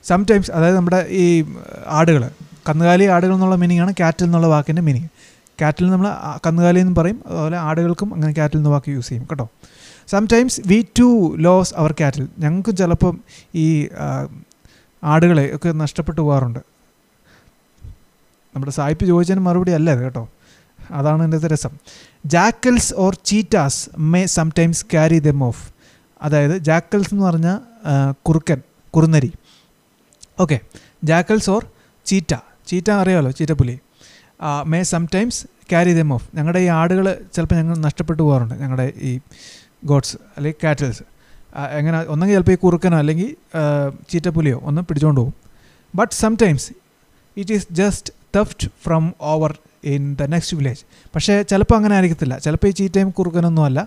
സംടൈംസ് അതായത് നമ്മുടെ ഈ ആടുകൾ, കന്നുകാലി ആടുകൾ എന്നുള്ള മീനിങ്ങാണ് കാറ്റിൽ എന്നുള്ള വാക്കിൻ്റെ മീനിങ്. കാറ്റിൽ നമ്മൾ കന്നുകാലി എന്ന് പറയും, അതുപോലെ ആടുകൾക്കും അങ്ങനെ കാറ്റിൽ എന്ന വാക്ക് യൂസ് ചെയ്യും കേട്ടോ. Sometimes we too lose our കാറ്റിൽ, ഞങ്ങൾക്ക് ചിലപ്പം ഈ ആടുകളെ ഒക്കെ നഷ്ടപ്പെട്ടു പോകാറുണ്ട്. നമ്മുടെ സായിപ്പ് ചോദിച്ചതിന് മറുപടി അല്ല അത് കേട്ടോ, അതാണ് എൻ്റെ രസം. Jackals or ചീറ്റാസ് may sometimes carry them of. അതായത് ജാക്കൽസ് എന്ന് പറഞ്ഞാൽ കുറുനരി. ഓക്കെ, ജാക്കൽസ് ഓർ ചീറ്റ അറിയാമല്ലോ, ചീറ്റപ്പുലി. May sometimes carry them of, ഞങ്ങളുടെ ഈ ആടുകൾ ചിലപ്പോൾ ഞങ്ങൾ നഷ്ടപ്പെട്ടു പോകാറുണ്ട്, ഞങ്ങളുടെ ഈ ഗോഡ്സ് അല്ലെങ്കിൽ കാറ്റൽസ്. എങ്ങനെ ഒന്നെങ്കിൽ ചിലപ്പോൾ ഈ കുറുക്കനോ അല്ലെങ്കിൽ ചീറ്റപ്പുലിയോ ഒന്ന് പിടിച്ചുകൊണ്ട് പോകും. But sometimes it is just theft from over in the next village. പക്ഷേ ചിലപ്പോൾ അങ്ങനെ ആയിരിക്കത്തില്ല, ചിലപ്പോൾ ഈ ചീറ്റയും കുറുക്കനൊന്നും അല്ല,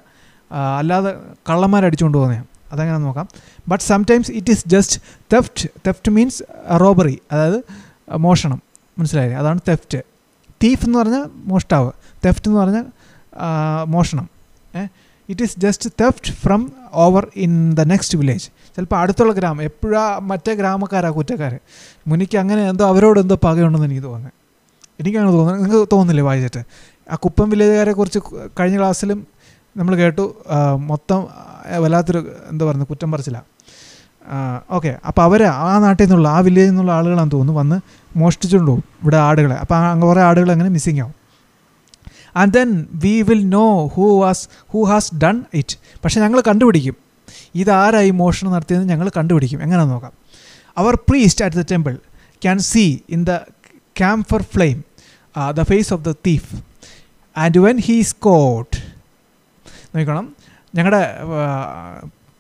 അല്ലാതെ കള്ളന്മാരടിച്ചുകൊണ്ട് പോകുന്നതാണ്. അതെങ്ങനെ നോക്കാം. But sometimes it is just theft means robbery, അതായത് മോഷണം, മനസ്സിലായില്ലേ? അതാണ് തെഫ്റ്റ്. തീഫ് എന്ന് പറഞ്ഞാൽ മോഷ്ടാവ്, തെഫ്റ്റ് എന്ന് പറഞ്ഞാൽ മോഷണം. It is just theft from over in the next village. ചിലപ്പോൾ അടുത്തുള്ള ഗ്രാമം, എപ്പോഴാണ് മറ്റേ ഗ്രാമക്കാരാണ് കുറ്റക്കാർ. മുനിക്ക് അങ്ങനെ എന്തോ അവരോട് എന്തോ പകയുണ്ടെന്ന് എനിക്ക് തോന്നുന്നത്, എനിക്കങ്ങനെ തോന്നുന്നത്. നിങ്ങൾക്ക് തോന്നുന്നില്ലേ വായിച്ചിട്ട്? ആ കുപ്പം വില്ലേജുകാരെ കുറിച്ച് കഴിഞ്ഞ ക്ലാസ്സിലും നമ്മൾ കേട്ടു, മൊത്തം വല്ലാത്തൊരു എന്താ പറയുന്നത് കുറ്റം പറച്ചില്ല. ഓക്കെ, അപ്പോൾ അവർ ആ നാട്ടിൽ നിന്നുള്ള ആ വില്ലേജിൽ നിന്നുള്ള ആളുകളാണെന്ന് തോന്നുന്നു വന്ന് മോഷ്ടിച്ചുകൊണ്ട് പോകും ഇവിടെ ആടുകളെ. അപ്പോൾ കുറേ ആടുകൾ അങ്ങനെ മിസ്സിങ് ആവും. And then we will know who has done it. പക്ഷേ ഞങ്ങൾ കണ്ടുപിടിക്കും ഇതാരായി മോഷണം നടത്തിയതെന്ന് ഞങ്ങൾ കണ്ടുപിടിക്കും. എങ്ങനെയാണെന്ന് നോക്കാം. Our priest at the temple can see in the camphor flame the face of the thief and when he is caught. നോക്കണം, ഞങ്ങളുടെ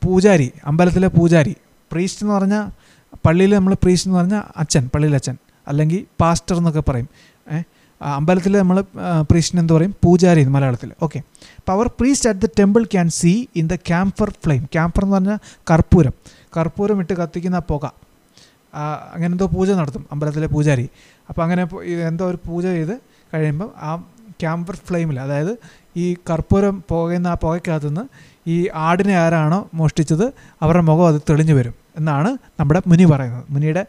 പൂജാരി, അമ്പലത്തിലെ പൂജാരി, പ്രീസ്റ്റ് എന്ന് പറഞ്ഞാൽ പള്ളിയിൽ നമ്മൾ പ്രീസ്റ്റ് എന്ന് പറഞ്ഞാൽ അച്ഛൻ, പള്ളിയിലെ അച്ഛൻ അല്ലെങ്കിൽ പാസ്റ്റർ എന്നൊക്കെ പറയും. അമ്പലത്തിൽ നമ്മൾ പ്രീസ്റ്റിന് എന്ത് പറയും? പൂജാരി എന്ന് മലയാളത്തിൽ. ഓക്കെ, അപ്പോൾ our priest at the temple can see in the camphor flame. Camphor എന്ന് പറഞ്ഞാൽ കർപ്പൂരം ഇട്ട് കത്തിക്കുന്ന പുക. അങ്ങനെ എന്തോ പൂജ നടത്തും അമ്പലത്തിലെ പൂജാരി. അപ്പോൾ അങ്ങനെ എന്തോ ഒരു പൂജ ചെയ്ത് കഴിയുമ്പം ആ ക്യാമ്പർ ഫ്ലെയിമിൽ, അതായത് ഈ കർപ്പൂരം പോകുന്ന ആ പുകയ്ക്കകത്തുനിന്ന് ഈ ആടിനെ ആരാണോ മോഷ്ടിച്ചത് അവരുടെ മുഖം അത് തെളിഞ്ഞു വരും എന്നാണ് നമ്മുടെ മുനി പറയുന്നത്. മുനിയുടെ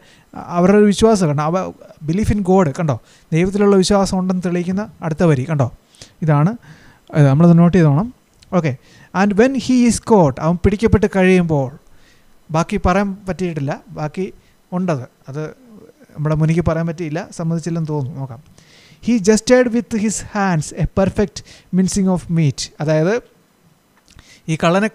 അവരുടെ വിശ്വാസം കണ്ടോ, ബിലീഫ് ഇൻ ഗോഡ് കണ്ടോ, ദൈവത്തിലുള്ള വിശ്വാസം ഉണ്ടെന്ന് തെളിയിക്കുന്ന അടുത്ത വരി കണ്ടോ. ഇതാണ് നമ്മളത് നോട്ട് ചെയ്തോണം. Okay, and when he is caught, അവൻ പിടിക്കപ്പെട്ട് കഴിയുമ്പോൾ, ബാക്കി പറയാൻ പറ്റിയിട്ടില്ല, ബാക്കി ഉണ്ടത്, അത് നമ്മുടെ മുനിക്ക് പറയാൻ പറ്റിയില്ല, സമ്മതിച്ചില്ലെന്ന് തോന്നുന്നു. നോക്കാം. He gestured with his hands a perfect mincing of meat. അതായത് ഈ കള്ളനെ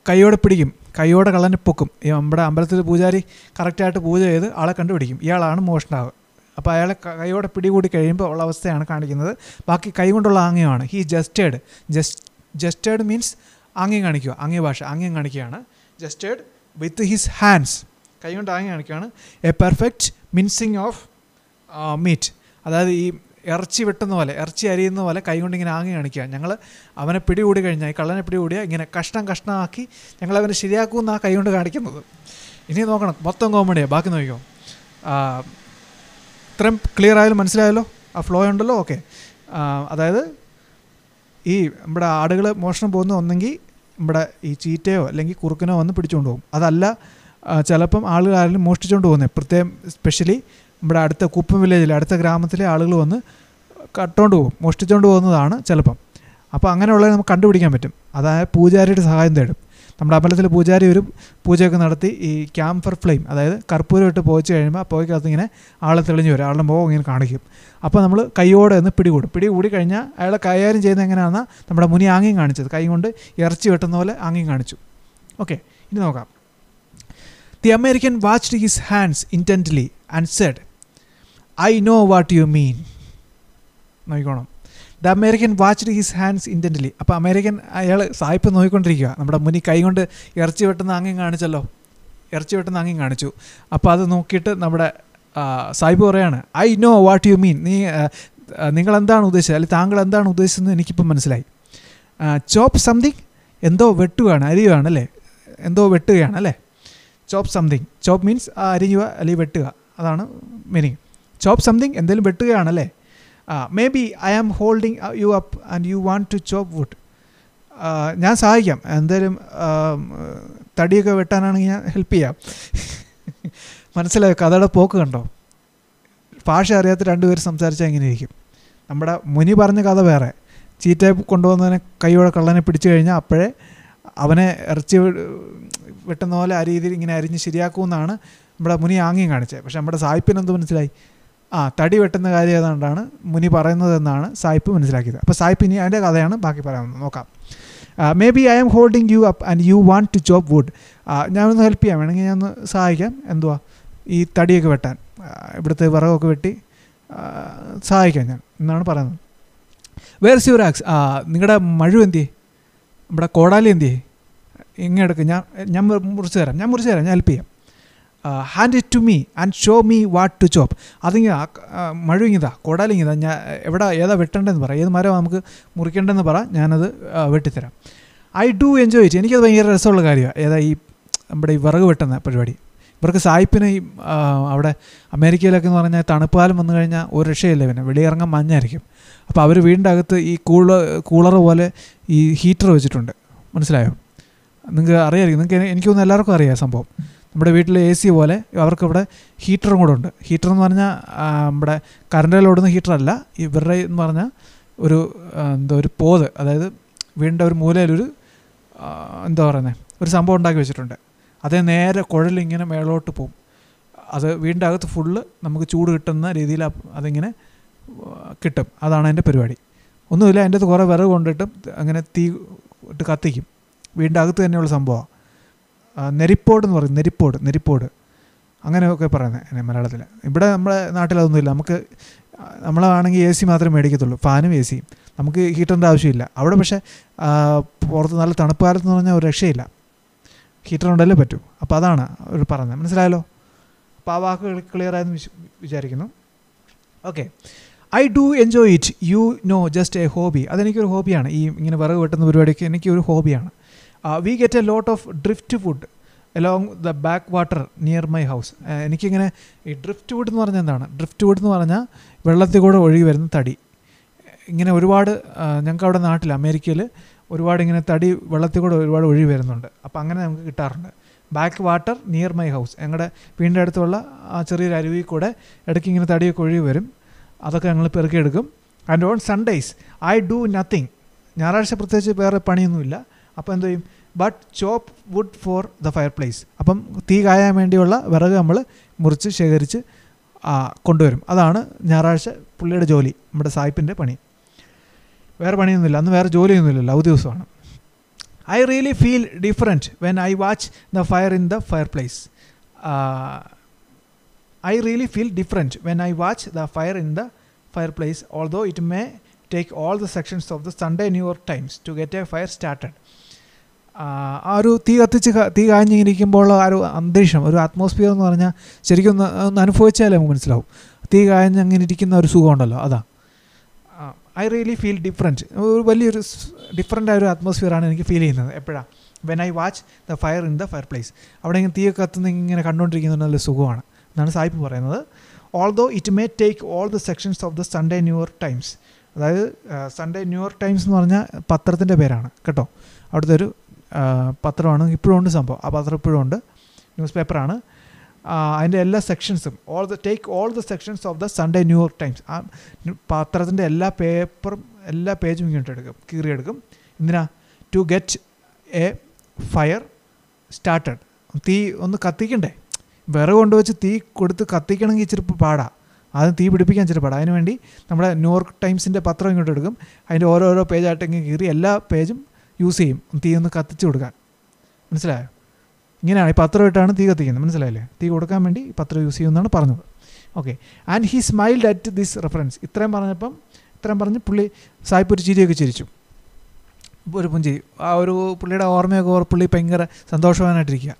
കൈയോടെ പിടിക്കും, കൈയോടെ കള്ളനെ പൊക്കും. ഈ നമ്മുടെ അമ്പലത്തിൽ പൂജാരി കറക്റ്റായിട്ട് പൂജ ചെയ്ത് ആളെ കണ്ടുപിടിക്കും, ഇയാളാണ് മോഷ്ടാവ്. അപ്പോൾ അയാളെ കൈയോടെ പിടികൂടി കഴിയുമ്പോൾ ഉള്ള അവസ്ഥയാണ് കാണിക്കുന്നത്. ബാക്കി കൈ കൊണ്ടുള്ള ആംഗ്യമാണ്. ഹീ ജസ്റ്റേഡ് മീൻസ് ആംഗ്യം കാണിക്കുക, ആംഗ്യ ഭാഷ ആംഗ്യം കാണിക്കുകയാണ്. ജസ്റ്റേഡ് വിത്ത് ഹിസ് ഹാൻഡ്സ്, കൈ കൊണ്ട് ആംഗ്യം കാണിക്കുകയാണ്. A perfect mincing of meat, അതായത് ഈ ഇറച്ചി വെട്ടുന്ന പോലെ, ഇറച്ചി അരിയുന്ന പോലെ കൈ കൊണ്ട് ഇങ്ങനെ ആംഗ്യം കാണിക്കുക. ഞങ്ങൾ അവനെ പിടികൂടി കഴിഞ്ഞാൽ, ഈ കള്ളനെ പിടികൂടിയാൽ ഇങ്ങനെ കഷ്ണമാക്കി ഞങ്ങൾ അവനെ ശരിയാക്കുമെന്നാണ് കൈ കൊണ്ട് കാണിക്കുന്നത്. ഇനി നോക്കണം, മൊത്തം കോമഡിയാണ്. ബാക്കി നോക്കിക്കോ. ഇത്രയും ക്ലിയർ ആയാലും മനസ്സിലായല്ലോ, ആ ഫ്ലോ ഉണ്ടല്ലോ. ഓക്കെ, അതായത് ഈ നമ്മുടെ ആടുകൾ മോഷണം പോകുന്ന ഒന്നെങ്കിൽ നമ്മുടെ ഈ ചീറ്റയോ അല്ലെങ്കിൽ കുറുക്കനോ വന്ന് പിടിച്ചുകൊണ്ട് പോകും. അതല്ല ചിലപ്പം ആളുകൾ ആരെങ്കിലും മോഷ്ടിച്ചുകൊണ്ട് പോകുന്നത്, പ്രത്യേകം സ്പെഷ്യലി നമ്മുടെ അടുത്ത കുപ്പം വില്ലേജിൽ അടുത്ത ഗ്രാമത്തിലെ ആളുകൾ വന്ന് കട്ടുകൊണ്ട് പോകും, മോഷ്ടിച്ചുകൊണ്ട് പോകുന്നതാണ് ചിലപ്പം. അപ്പോൾ അങ്ങനെയുള്ളത് നമുക്ക് കണ്ടുപിടിക്കാൻ പറ്റും. അതായത് പൂജാരിയുടെ സഹായം തേടും. നമ്മുടെ അമ്പലത്തിൽ പൂജാരി ഒരു പൂജയൊക്കെ നടത്തി ഈ ക്യാമ്പർ ഫ്ലെയിം, അതായത് കർപ്പൂരം ഇട്ട് പോയിച്ച് കഴിയുമ്പോൾ ആ പോയിക്കകത്ത് ഇങ്ങനെ ആളെ തെളിഞ്ഞ് വരും, ആളുടെ മുഖം ഇങ്ങനെ കാണിക്കും. അപ്പോൾ നമ്മൾ കൈയോടെ ഒന്ന് പിടികൂടി കഴിഞ്ഞാൽ അയാളെ കൈകാര്യം ചെയ്യുന്നത് എങ്ങനെയാണെന്ന് നമ്മുടെ മുനി ആംഗ്യം കാണിച്ചത്, കൈ കൊണ്ട് ഇറച്ചി വെട്ടുന്ന പോലെ ആംഗ്യം കാണിച്ചു. ഓക്കെ, ഇനി നോക്കാം. The American watched his hands intently and said, I know what you mean. നോക്കിക്കോണം. The American watched his hands intently. അപ്പോൾ അമേരിക്കൻ അയാൾ സായിപ്പ് നോക്കിക്കൊണ്ടിരിക്കുക. നമ്മുടെ മുനി കൈ കൊണ്ട് ഇറച്ചി വെട്ടുന്ന ആംഗ്യം കാണിച്ചല്ലോ, ഇറച്ചി വെട്ടുന്ന ആംഗ്യം കാണിച്ചു. അപ്പോൾ അത് നോക്കിയിട്ട് നമ്മുടെ സായിപ്പ് പറയാണ്, ഐ നോ വാട്ട് യു മീൻ. നിങ്ങളെന്താണ് ഉദ്ദേശിച്ചത്, അല്ലെങ്കിൽ താങ്കൾ എന്താണ് ഉദ്ദേശിച്ചതെന്ന് എനിക്കിപ്പം മനസ്സിലായി. ചോപ്പ് സംതിങ്, എന്തോ വെട്ടുകയാണ്, അരിയുകയാണല്ലേ, എന്തോ വെട്ടുകയാണല്ലേ. ചോപ്പ് സംതിങ്, ചോപ്പ് മീൻസ് അരിയുക അല്ലെങ്കിൽ വെട്ടുക, അതാണ് മീനിങ്. ചോപ്പ് സംതിങ്, എന്തെങ്കിലും വെട്ടുകയാണല്ലേ. Maybe I am holding you up and you want to chop wood. ഞാൻ സഹായിക്കാം, എന്തായാലും തടിയൊക്കെ വെട്ടാനാണെങ്കിൽ ഞാൻ ഹെൽപ്പ് ചെയ്യാം. മനസ്സിലായോ കഥയുടെ പോക്ക് കണ്ടോ? ഭാഷ അറിയാത്ത രണ്ടുപേർ സംസാരിച്ചാൽ എങ്ങനെ ഇരിക്കും. നമ്മുടെ മുനി പറഞ്ഞ കഥ വേറെ. ചീറ്റയെ കൊണ്ടുവന്നതിനെ കൈയോടെ കള്ളനെ പിടിച്ചു കഴിഞ്ഞാൽ അപ്പോഴേ അവനെ ഇറച്ചി വെട്ടുന്ന പോലെ ആ രീതിയിൽ ഇങ്ങനെ അരിഞ്ഞ് ശരിയാക്കുമെന്നാണ് നമ്മുടെ മുനി ആംഗ്യം കാണിച്ചത്. പക്ഷേ നമ്മുടെ സായിപ്പിന് എന്ത് മനസ്സിലായി? തടി വെട്ടുന്ന കാര്യം ഏതാണ്ടാണ് മുനി പറയുന്നതെന്നാണ് സായിപ്പ് മനസ്സിലാക്കിയത്. അപ്പോൾ സായിപ്പ് ഇനി അതിൻ്റെ കഥയാണ് ബാക്കി പറയാമെന്ന് നോക്കാം. Maybe I am holding you up and you want to chop wood. ഞാനൊന്ന് ഹെൽപ്പ് ചെയ്യാം, വേണമെങ്കിൽ ഞാനൊന്ന് സഹായിക്കാം. എന്തുവാ, ഈ തടിയൊക്കെ വെട്ടാൻ, ഇവിടുത്തെ വിറകൊക്കെ വെട്ടി സഹായിക്കാം ഞാൻ എന്നാണ് പറയുന്നത്. Where is your axe. നിങ്ങളുടെ മഴു എന്തിയേ, നമ്മുടെ കോടാലി എന്തിയേ, ഇങ്ങനെ എടുക്കും, ഞാൻ മുറിച്ച് തരാം, ഞാൻ ഹെൽപ്പ് ചെയ്യാം. Hand it to me and show me what to chop. അതിങ്ങനെ മഴുങ്ങിതാ, കോടാലിങ്ങിതാ, ഞാൻ ഏതാ വെട്ടേണ്ടതെന്ന് പറ, ഏത് മരം നമുക്ക് മുറിക്കേണ്ടതെന്ന് പറ, ഞാനത് വെട്ടിത്തരാം. I do enjoy it. എനിക്കത് ഭയങ്കര രസമുള്ള കാര്യമാണ്. ഏതാ ഈ നമ്മുടെ ഈ വിറക് വെട്ടുന്ന പരിപാടി. ഇവർക്ക് സായിപ്പിന് ഈ അവിടെ അമേരിക്കയിലൊക്കെ എന്ന് പറഞ്ഞാൽ തണുപ്പ് കാലം വന്നു കഴിഞ്ഞാൽ ഒരു രക്ഷയില്ല, പിന്നെ വെളിയിറങ്ങാൻ മഞ്ഞായിരിക്കും. അപ്പോൾ അവർ വീടിൻ്റെ അകത്ത് ഈ കൂളർ പോലെ ഈ ഹീറ്റർ വെച്ചിട്ടുണ്ട്. മനസ്സിലായോ? നിങ്ങൾക്ക് അറിയാമായിരിക്കും, എനിക്ക് തോന്നുന്നു എല്ലാവർക്കും അറിയാം സംഭവം. നമ്മുടെ വീട്ടിലെ AC പോലെ അവർക്കിവിടെ ഹീറ്ററും കൂടെ ഉണ്ട്. ഹീറ്റർ എന്ന് പറഞ്ഞാൽ നമ്മുടെ കറണ്ടിലോടുന്ന ഹീറ്ററല്ല, ഇവരുടെ എന്ന് പറഞ്ഞാൽ ഒരു പോത്, അതായത് വീടിൻ്റെ ഒരു മൂലയിലൊരു എന്താ പറയുന്നത് ഒരു സംഭവം ഉണ്ടാക്കി വെച്ചിട്ടുണ്ട്. അതേ നേരെ കുഴലിങ്ങനെ മേളോട്ട് പോകും. അത് വീടിൻ്റെ അകത്ത് ഫുള്ള് നമുക്ക് ചൂട് കിട്ടുന്ന രീതിയിൽ അതിങ്ങനെ കിട്ടും. അതാണ് അതിൻ്റെ പരിപാടി. ഒന്നുമില്ല, അതിൻ്റെ അകത്ത് കുറേ വിറക് കൊണ്ടിട്ടും അങ്ങനെ തീ ഇട്ട് കത്തിക്കും. വീടിൻ്റെ അകത്ത് തന്നെയുള്ള സംഭവമാണ്. നെരിപ്പോട് എന്ന് പറയും, നെരിപ്പോട് അങ്ങനെയൊക്കെ പറയുന്നത് മലയാളത്തിൽ. ഇവിടെ നമ്മുടെ നാട്ടിലതൊന്നുമില്ല. നമ്മളാണെങ്കിൽ AC മാത്രമേ മേടിക്കത്തുള്ളൂ, ഫാനും ACയും. നമുക്ക് ഹീറ്ററിൻ്റെ ആവശ്യമില്ല അവിടെ. പക്ഷേ പുറത്ത് നല്ല തണുപ്പ് കാലത്ത് എന്ന് പറഞ്ഞാൽ ഒരു രക്ഷയില്ല, ഹീറ്റർ ഉണ്ടല്ലേ പറ്റൂ. അപ്പോൾ അതാണ് അവർ പറയുന്നത്. മനസ്സിലായല്ലോ? അപ്പോൾ ആ വാക്കുകൾ ക്ലിയറായെന്ന് വിചാരിക്കുന്നു. Okay, I do enjoy it, you know, just a hobby. അതെനിക്കൊരു ഹോബിയാണ്. ഈ ഇങ്ങനെ വിറക് വെട്ടുന്ന പരിപാടിക്ക് എനിക്കൊരു ഹോബിയാണ്. We get a lot of driftwood along the backwater near my house. എനിക്കിങ്ങനെ ഈ ഡ്രിഫ്റ്റ് വുഡ് എന്ന് പറഞ്ഞാൽ എന്താണ്? ഡ്രിഫ്റ്റ് വുഡ് എന്ന് പറഞ്ഞാൽ വെള്ളത്തിൽ കൂടെ ഒഴുകി വരുന്ന തടി. ഇങ്ങനെ ഒരുപാട് ഞങ്ങൾക്ക് അവിടെ നാട്ടിൽ അമേരിക്കയിൽ ഒരുപാട് ഇങ്ങനെ തടി വെള്ളത്തിൽ കൂടെ ഒരുപാട് ഒഴുകി വരുന്നുണ്ട്. അപ്പോൾ അങ്ങനെ നമുക്ക് കിട്ടാറുണ്ട്. Back water near my house, ഞങ്ങളുടെ വീടിൻ്റെ അടുത്തുള്ള ആ ചെറിയൊരു അരുവിയിൽ കൂടെ ഇടയ്ക്ക് ഇങ്ങനെ തടിയൊക്കെ ഒഴുകി വരും. അതൊക്കെ ഞങ്ങൾ പെറുക്കിയെടുക്കും. And on Sundays I do nothing. ഞായറാഴ്ച പ്രത്യേകിച്ച് വേറെ പണിയൊന്നുമില്ല. അപ്പോൾ എന്ത് ചെയ്യും? But chop wood for the fireplace. അപ്പം തീ കായാൻ വേണ്ടിയുള്ള വിറക് നമ്മൾ മുറിച്ച് ശേഖരിച്ച് കൊണ്ടുവരും. അതാണ് ഞായറാഴ്ച പുള്ളിയുടെ ജോലി, നമ്മുടെ സായിപ്പിൻ്റെ പണി. വേറെ പണിയൊന്നുമില്ല, അന്ന് വേറെ ജോലിയൊന്നുമില്ലല്ലോ, അവധി ദിവസമാണ്. I really feel different when I watch the fire in the fire place. I really feel different when I watch the fire in the fire place although it may take all the sections of the Sunday New York Times to get a fire started. ആ ഒരു തീ കാഞ്ഞിരിക്കുമ്പോൾ ആ ഒരു അന്തരീക്ഷം, ഒരു atmosphere എന്ന് പറഞ്ഞാൽ ശരിക്കും ഒന്ന് അനുഭവിച്ചാലേ നമുക്ക് മനസ്സിലാവും. തീ കാഞ്ഞങ്ങനെ ഇരിക്കുന്ന ഒരു സുഖമുണ്ടല്ലോ, അതാ. ഐ റിയലി ഫീൽ ഡിഫറെൻറ്റ്, ഒരു വലിയൊരു ഡിഫറെൻ്റ് ഒരു അറ്റ്മോസ്ഫിയറാണ് എനിക്ക് ഫീൽ ചെയ്യുന്നത് എപ്പോഴാണ്. When I watch the fire in the fire place. അവിടെ ഇങ്ങനെ തീയൊക്കെ കത്തുന്ന ഇങ്ങനെ കണ്ടുകൊണ്ടിരിക്കുന്നത് നല്ല സുഖമാണ് എന്നാണ് സായിപ്പ് പറയുന്നത്. Although it may take all the sections of the Sunday New York times. അതായത് സൺഡേ ന്യൂയോർക്ക് ടൈംസ് എന്ന് പറഞ്ഞാൽ പത്രത്തിൻ്റെ പേരാണ് കേട്ടോ. അവിടുത്തെ ഒരു പത്രമാണ്, ഇപ്പോഴും ഉണ്ട് സംഭവം. ആ പത്രം ഇപ്പോഴും ഉണ്ട്, ന്യൂസ് പേപ്പറാണ്. അതിൻ്റെ എല്ലാ സെക്ഷൻസും take all the sections of the Sunday New York Times. ആ പത്രത്തിൻ്റെ എല്ലാ പേജും ഇങ്ങോട്ട് എടുക്കും, കീറിയെടുക്കും. എന്തിനാ? To get a fire started. തീ ഒന്ന് കത്തിക്കണ്ടേ, വിറക് കൊണ്ടുവച്ച് തീ കൊടുത്ത് കത്തിക്കണമെങ്കിൽ ഇച്ചിരി പാടാ, ആദ്യം തീ പിടിപ്പിക്കാൻ ഇച്ചിരി പാടാ. അതിനുവേണ്ടി നമ്മുടെ ന്യൂയോർക്ക് ടൈംസിൻ്റെ പത്രം ഇങ്ങോട്ട് എടുക്കും, അതിൻ്റെ ഓരോരോ പേജായിട്ട് ഇങ്ങനെ കീറി എല്ലാ പേജും യൂസ് ചെയ്യും തീ ഒന്ന് കത്തിച്ച് കൊടുക്കാൻ. മനസ്സിലായോ? ഇങ്ങനെയാണ് ഈ പത്രം ഇട്ടാണ് തീ കത്തിക്കുന്നത്, മനസ്സിലായില്ലേ? തീ കൊടുക്കാൻ വേണ്ടി ഈ പത്രം യൂസ് ചെയ്യുമെന്നാണ് പറഞ്ഞത്. Okay. And he smiled at this reference. ഇത്രയും പറഞ്ഞ് പുള്ളി സായിപ്പ് ഒരു ചിരിയൊക്കെ ചിരിച്ചു, ഒരു പുഞ്ചിരി. ആ ഒരു പുള്ളിയുടെ ഓർമ്മയൊക്കെ പുള്ളി ഭയങ്കര സന്തോഷവാനായിട്ടിരിക്കുക.